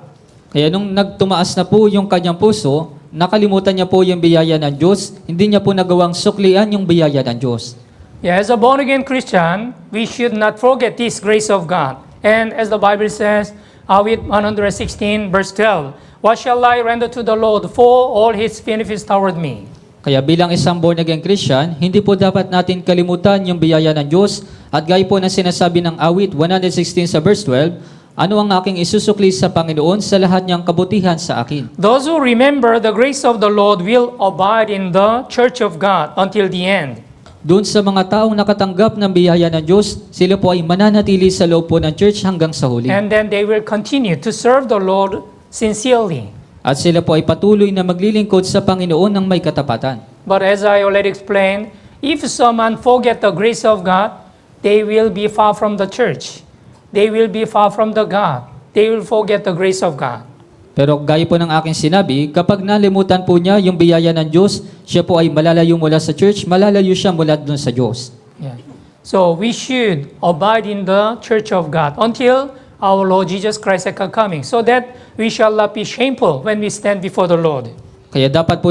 Kaya nung nagtumaas na po yung kanyang puso, nakalimutan niya po yung biyaya ng Diyos, hindi niya po nagawang suklian yung biyaya ng Diyos. As a born-again Christian, we should not forget this grace of God. And as the Bible says, Awit 116 verse 12, what shall I render to the Lord for all His benefits toward me? Kaya bilang isang born-again Christian, hindi po dapat natin kalimutan yung biyaya ng Diyos at gaya po na sinasabi ng Awit 116 sa verse 12, ano ang aking isusukli sa Panginoon sa lahat niyang kabutihan sa akin? Those who remember the grace of the Lord will abide in the church of God until the end. Doon sa mga taong nakatanggap ng biyaya ng Diyos, sila po ay mananatili sa loob po ng church hanggang sa huli. And then they will continue to serve the Lord sincerely. At sila po ay patuloy na maglilingkod sa Panginoon ng may katapatan. But as I already explained, if someone forget the grace of God, they will be far from the church. They will be far from the God. They will forget the grace of God. Pero gaya po ng aking sinabi, kapag nalimutan po niya yung biyaya ng Diyos, siya po ay malalayo mula sa church, malalayo siya mula dun sa Diyos. Yeah. So we should abide in the church of God until our Lord Jesus Christ second coming, so that we shall not be shameful when we stand before the Lord. Kaya dapat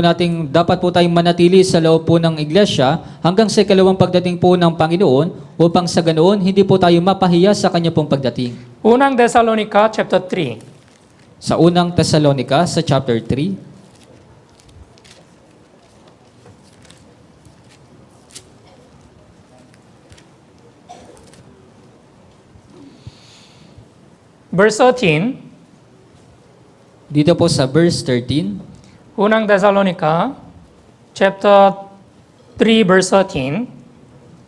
po tayong manatili sa loob po ng iglesia hanggang sa ikalawang pagdating po ng Panginoon upang sa ganoon hindi po tayo mapahiya sa kanya pong pagdating. Unang Thessalonica chapter 3. Sa unang Tesalonica sa chapter 3, Verse 13. dito po sa verse 13, Unang Thessalonica chapter 3 verse 13.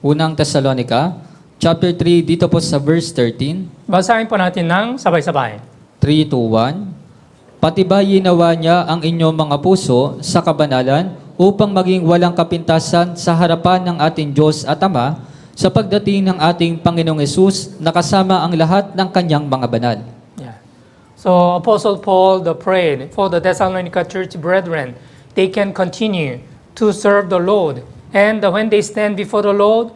unang Tesalonica chapter 3 dito po sa verse 13, Basahin po natin ng sabay-sabay. 3-1, patibayin nawa niya ang inyong mga puso sa kabanalan upang maging walang kapintasan sa harapan ng ating Diyos at Ama sa pagdating ng ating Panginoong Hesus na kasama ang lahat ng kanyang mga banal. Yeah. So Apostle Paul prayed for the Thessalonica church brethren. They can continue to serve the Lord. And when they stand before the Lord,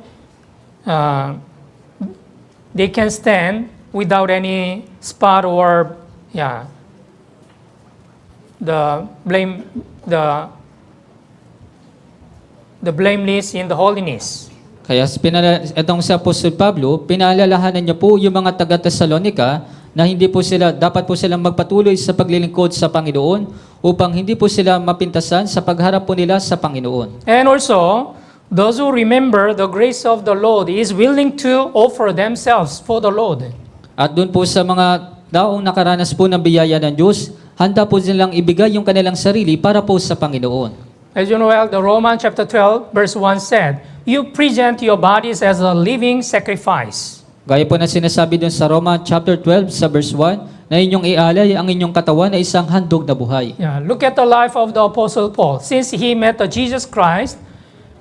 they can stand without any spot or the blameless in the holiness. Kaya itong si Apostol Pablo, pinaalalahanan niya po yung mga taga-Tesalonica na dapat po silang magpatuloy sa paglilingkod sa Panginoon upang hindi po sila mapintasan sa pagharap po nila sa Panginoon. And also, those who remember the grace of the Lord is willing to offer themselves for the Lord. At doon po sa mga taong nakaranas po ng biyaya ng Diyos, handa po silang ibigay yung kanilang sarili para po sa Panginoon. As you know well, the Romans chapter 12 verse 1 said, you present your bodies as a living sacrifice. Gaya po na sinasabi doon sa Roma chapter 12 sa verse 1, na inyong ialay ang inyong katawan na isang handog na buhay. Yeah, look at the life of the Apostle Paul. Since he met the Jesus Christ,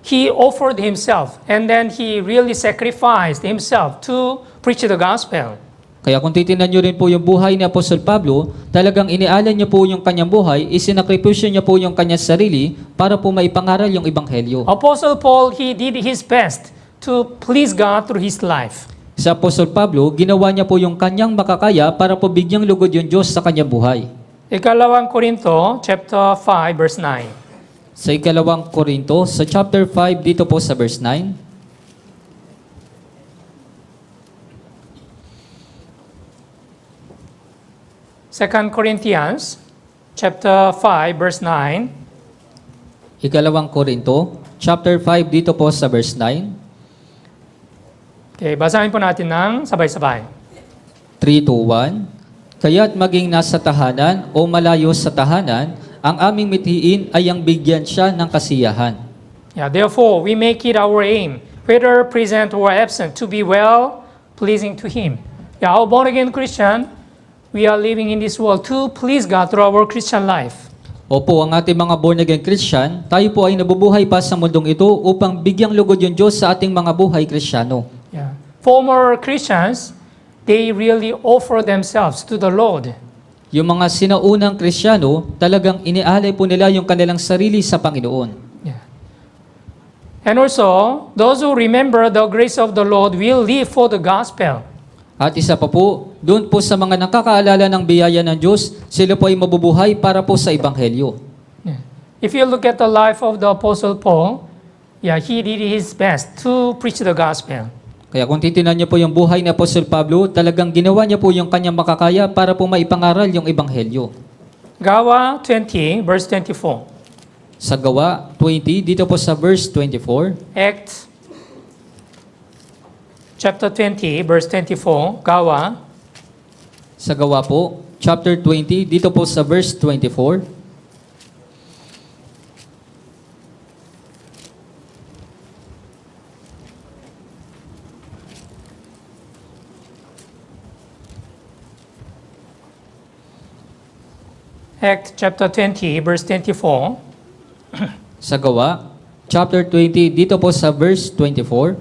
he offered himself and then he really sacrificed himself to preach the gospel. Kaya kung titingnan nyo rin po yung buhay ni Apostol Pablo, talagang inialay niya po yung kanyang buhay, isinakripisyo niya po yung kanyang sarili para po maipangaral yung Ebanghelyo. Apostle Paul, he did his best to please God through his life. Sa Apostol Pablo, ginawa niya po yung kanyang makakaya para po bigyang lugod yung Diyos sa kanyang buhay. Ikalawang Korinto, chapter 5, verse 9. Sa ikalawang Korinto, sa chapter 5, dito po sa verse 9, Second Corinthians, chapter 5, verse 9. ikalawang Korinto, chapter 5, dito po sa verse 9, Okay, basahin po natin ng sabay-sabay. 3-1, kaya't maging nasa tahanan o malayo sa tahanan, ang aming mithiin ay ang bigyan siya ng kasiyahan. Yeah, therefore, we make it our aim, whether present or absent, to be well-pleasing to Him. Yeah, our born-again Christian, we are living in this world to please God through our Christian life. Opo, ang ating mga born-again Christian, tayo po ay nabubuhay pa sa mundong ito upang bigyang lugod yung Diyos sa ating mga buhay Kristyano. Yeah. Former Christians, they really offer themselves to the Lord. Yung mga sinaunang Kristyano, talagang inialay po nila yung kanilang sarili sa Panginoon. Yeah. And also, those who remember the grace of the Lord will live for the gospel. At isa pa po, doon po sa mga nakakaalala ng biyaya ng Diyos, sila po ay mabubuhay para po sa Ebanghelyo. Yeah. If you look at the life of the Apostle Paul, he did his best to preach the gospel. Kaya kung titingnan niyo po yung buhay ni Apostol Pablo, talagang ginawa niya po yung kanyang makakaya para po maipangaral yung Ebanghelyo. Gawa 20, verse 24. Sa Gawa 20, dito po sa verse 24, Acts chapter 20, verse 24. Gawa. sa Gawa po, chapter 20, dito po sa verse 24, Acts chapter 20, verse 24. sa Gawa, chapter 20, dito po sa verse 24,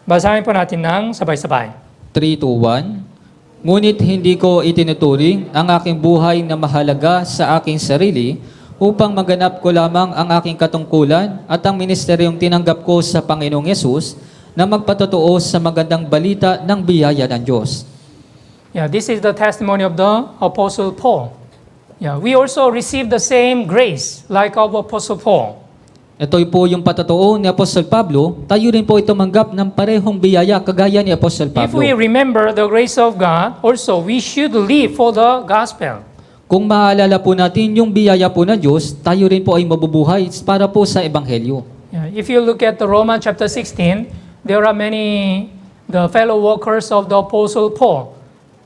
Basahin po natin ng sabay-sabay. 3 to 1. Ngunit hindi ko itinuturing ang aking buhay na mahalaga sa aking sarili upang maganap ko lamang ang aking katungkulan at ang ministeryong tinanggap ko sa Panginoong Yesus na magpatotoo sa magandang balita ng biyaya ng Diyos. Yeah, this is the testimony of the Apostle Paul. Yeah, we also receive the same grace like of Apostle Paul. Ito po yung patotoo ni Apostol Pablo, tayo rin po tumanggap ng parehong biyaya kagaya ni Apostol If Pablo. we remember the grace of God, also we should live for the gospel. Kung maaalala po natin yung biyaya po ng Diyos, tayo rin po ay mabubuhay para po sa Ebanghelyo. Yeah, if you look at the Romans chapter 16, there are many the fellow workers of the Apostle Paul.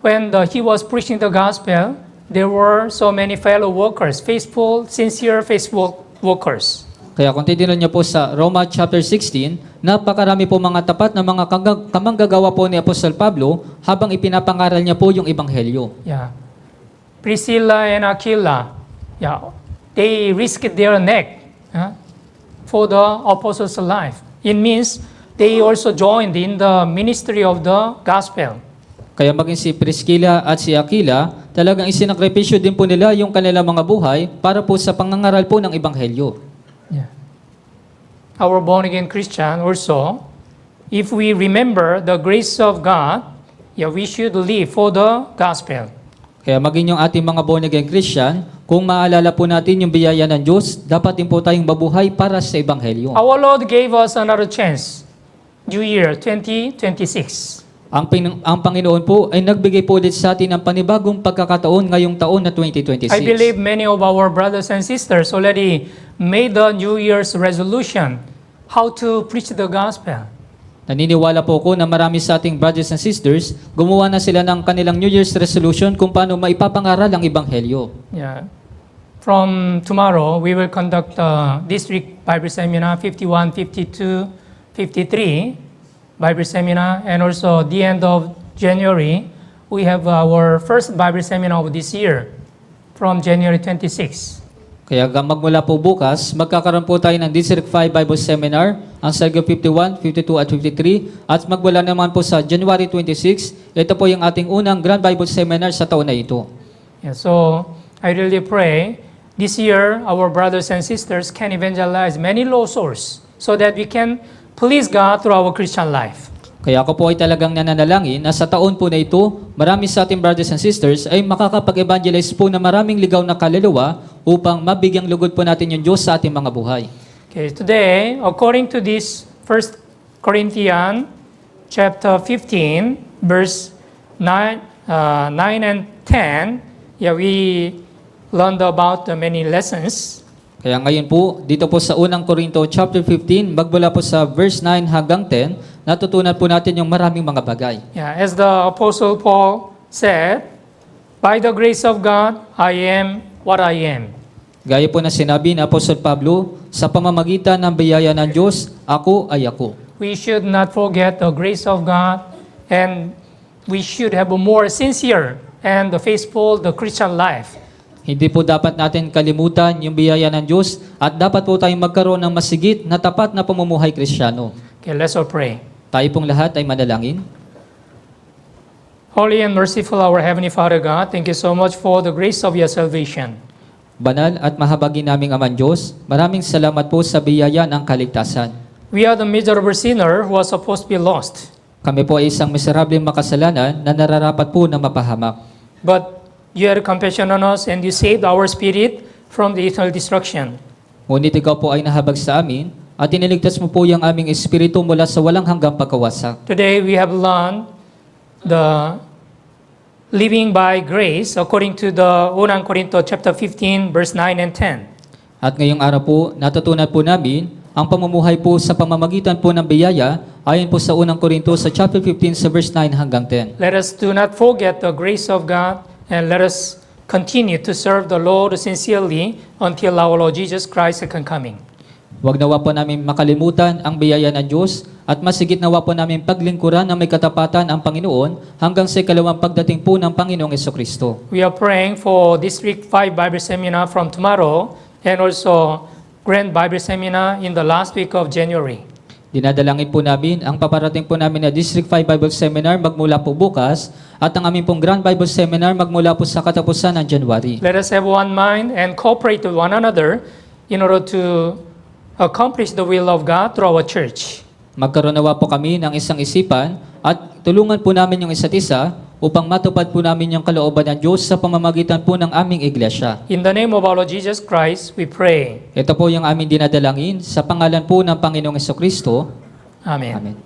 When he was preaching the gospel, there were so many fellow workers, faithful, sincere, faithful workers. Kaya kung titignan niyo po sa Roma chapter 16, napakarami po mga tapat na mga kamanggagawa po ni Apostol Pablo habang ipinapangaral niya po yung Ebanghelyo. Yeah. Priscilla and Aquila, yeah, they risked their neck for the apostles' life. It means they also joined in the ministry of the gospel. Kaya maging si Priscilla at si Aquila, talagang isinakripisyo din po nila yung kanilang mga buhay para po sa pangangaral po ng Ebanghelyo. Yeah. Our born-again Christian also, if we remember the grace of God, yeah, we should live for the gospel. Kaya maging yung ating mga born-again Christian, kung maalala po natin yung biyaya ng Diyos, dapat din po tayong mabuhay para sa Ebanghelyo. Our Lord gave us another chance, New Year 2026. Ang Panginoon po ay nagbigay po ulit sa atin ng panibagong pagkakataon ngayong taon na 2026. I believe many of our brothers and sisters already made the New Year's resolution how to preach the gospel. Naniniwala po ako na marami sa ating brothers and sisters, gumawa na sila ng kanilang New Year's resolution kung paano maipapangaral ang Ebanghelyo. Yeah. From tomorrow, we will conduct District Bible Seminar 51, 52, 53 Bible Seminar, and also the end of January, we have our first Bible Seminar of this year from January 26. Kaya magmula po bukas, magkakaroon po tayo ng District 5 Bible Seminar, ang Sergio 51, 52 at 53, at magmula naman po sa January 26, ito po yung ating unang Grand Bible Seminar sa taon na ito. Yeah, so I really pray this year our brothers and sisters can evangelize many lost souls so that we can please God through our Christian life. Kaya ako po ay talagang nananalangin na sa taon po na ito, marami sa ating brothers and sisters ay makakapag-evangelize po na maraming ligaw na kaluluwa upang mabigyang lugod po natin yung Diyos sa ating mga buhay. Okay, today, according to this 1 Corinthians chapter 15, verse 9 and 10, yeah, we learned about many lessons. Kaya ngayon po, dito po sa unang Korinto chapter 15, magmula po sa verse 9 hanggang 10, natutunan po natin yung maraming mga bagay. Yeah, as the Apostle Paul said, by the grace of God, I am what I am. Gaya po na sinabi ni Apostol Pablo, sa pamamagitan ng biyaya ng Diyos, ako ay ako. We should not forget the grace of God, and we should have a more sincere and faithful the Christian life. Hindi po dapat natin kalimutan yung biyaya ng Diyos at dapat po tayong magkaroon ng masigit na tapat na pamumuhay Kristiyano. Okay, let's all pray. Tayo pong lahat ay manalangin. Holy and merciful our Heavenly Father God, thank you so much for the grace of your salvation. Banal at mahabagin naming Amang Diyos, maraming salamat po sa biyaya ng kaligtasan. We are the miserable sinner who was supposed to be lost. Kami po ay isang miserableng makasalanan na nararapat po na mapahamak. But you had compassion on us and you saved our spirit from the eternal destruction. Ngunit ikaw po ay nahabag sa amin at iniligtas mo po yung aming espiritu mula sa walang hanggang pagkawasak. Today we have learned the living by grace according to the 1 Corinto chapter 15 verse 9 and 10. At ngayong araw po, natutunan po namin ang pamumuhay po sa pamamagitan po ng biyaya ayon po sa 1 Korinto sa chapter 15 sa verse 9 hanggang 10. Let us do not forget the grace of God, and let us continue to serve the Lord sincerely until our Lord Jesus Christ's second coming. Huwag nawa po namin makalimutan ang biyaya ng Diyos at masigit nawa po namin paglingkuran na may katapatan ang Panginoon hanggang sa ikalawang pagdating po ng Panginoong Jesucristo. We are praying for District 5 Bible Seminar from tomorrow and also Grand Bible Seminar in the last week of January. Dinadalangin po namin ang paparating po namin na District 5 Bible Seminar magmula po bukas at ang aming pong Grand Bible Seminar magmula po sa katapusan ng January. Let us have one mind and cooperate with one another in order to accomplish the will of God through our church. Magkaroon nawa po kami ng isang isipan at tulungan po namin yung isa't isa upang matupad po namin yung kalooban ng Diyos sa pamamagitan po ng aming iglesia. In the name of our Lord Jesus Christ, we pray. Ito po yung aming dinadalangin sa pangalan po ng Panginoong Hesukristo. Amen. Amen.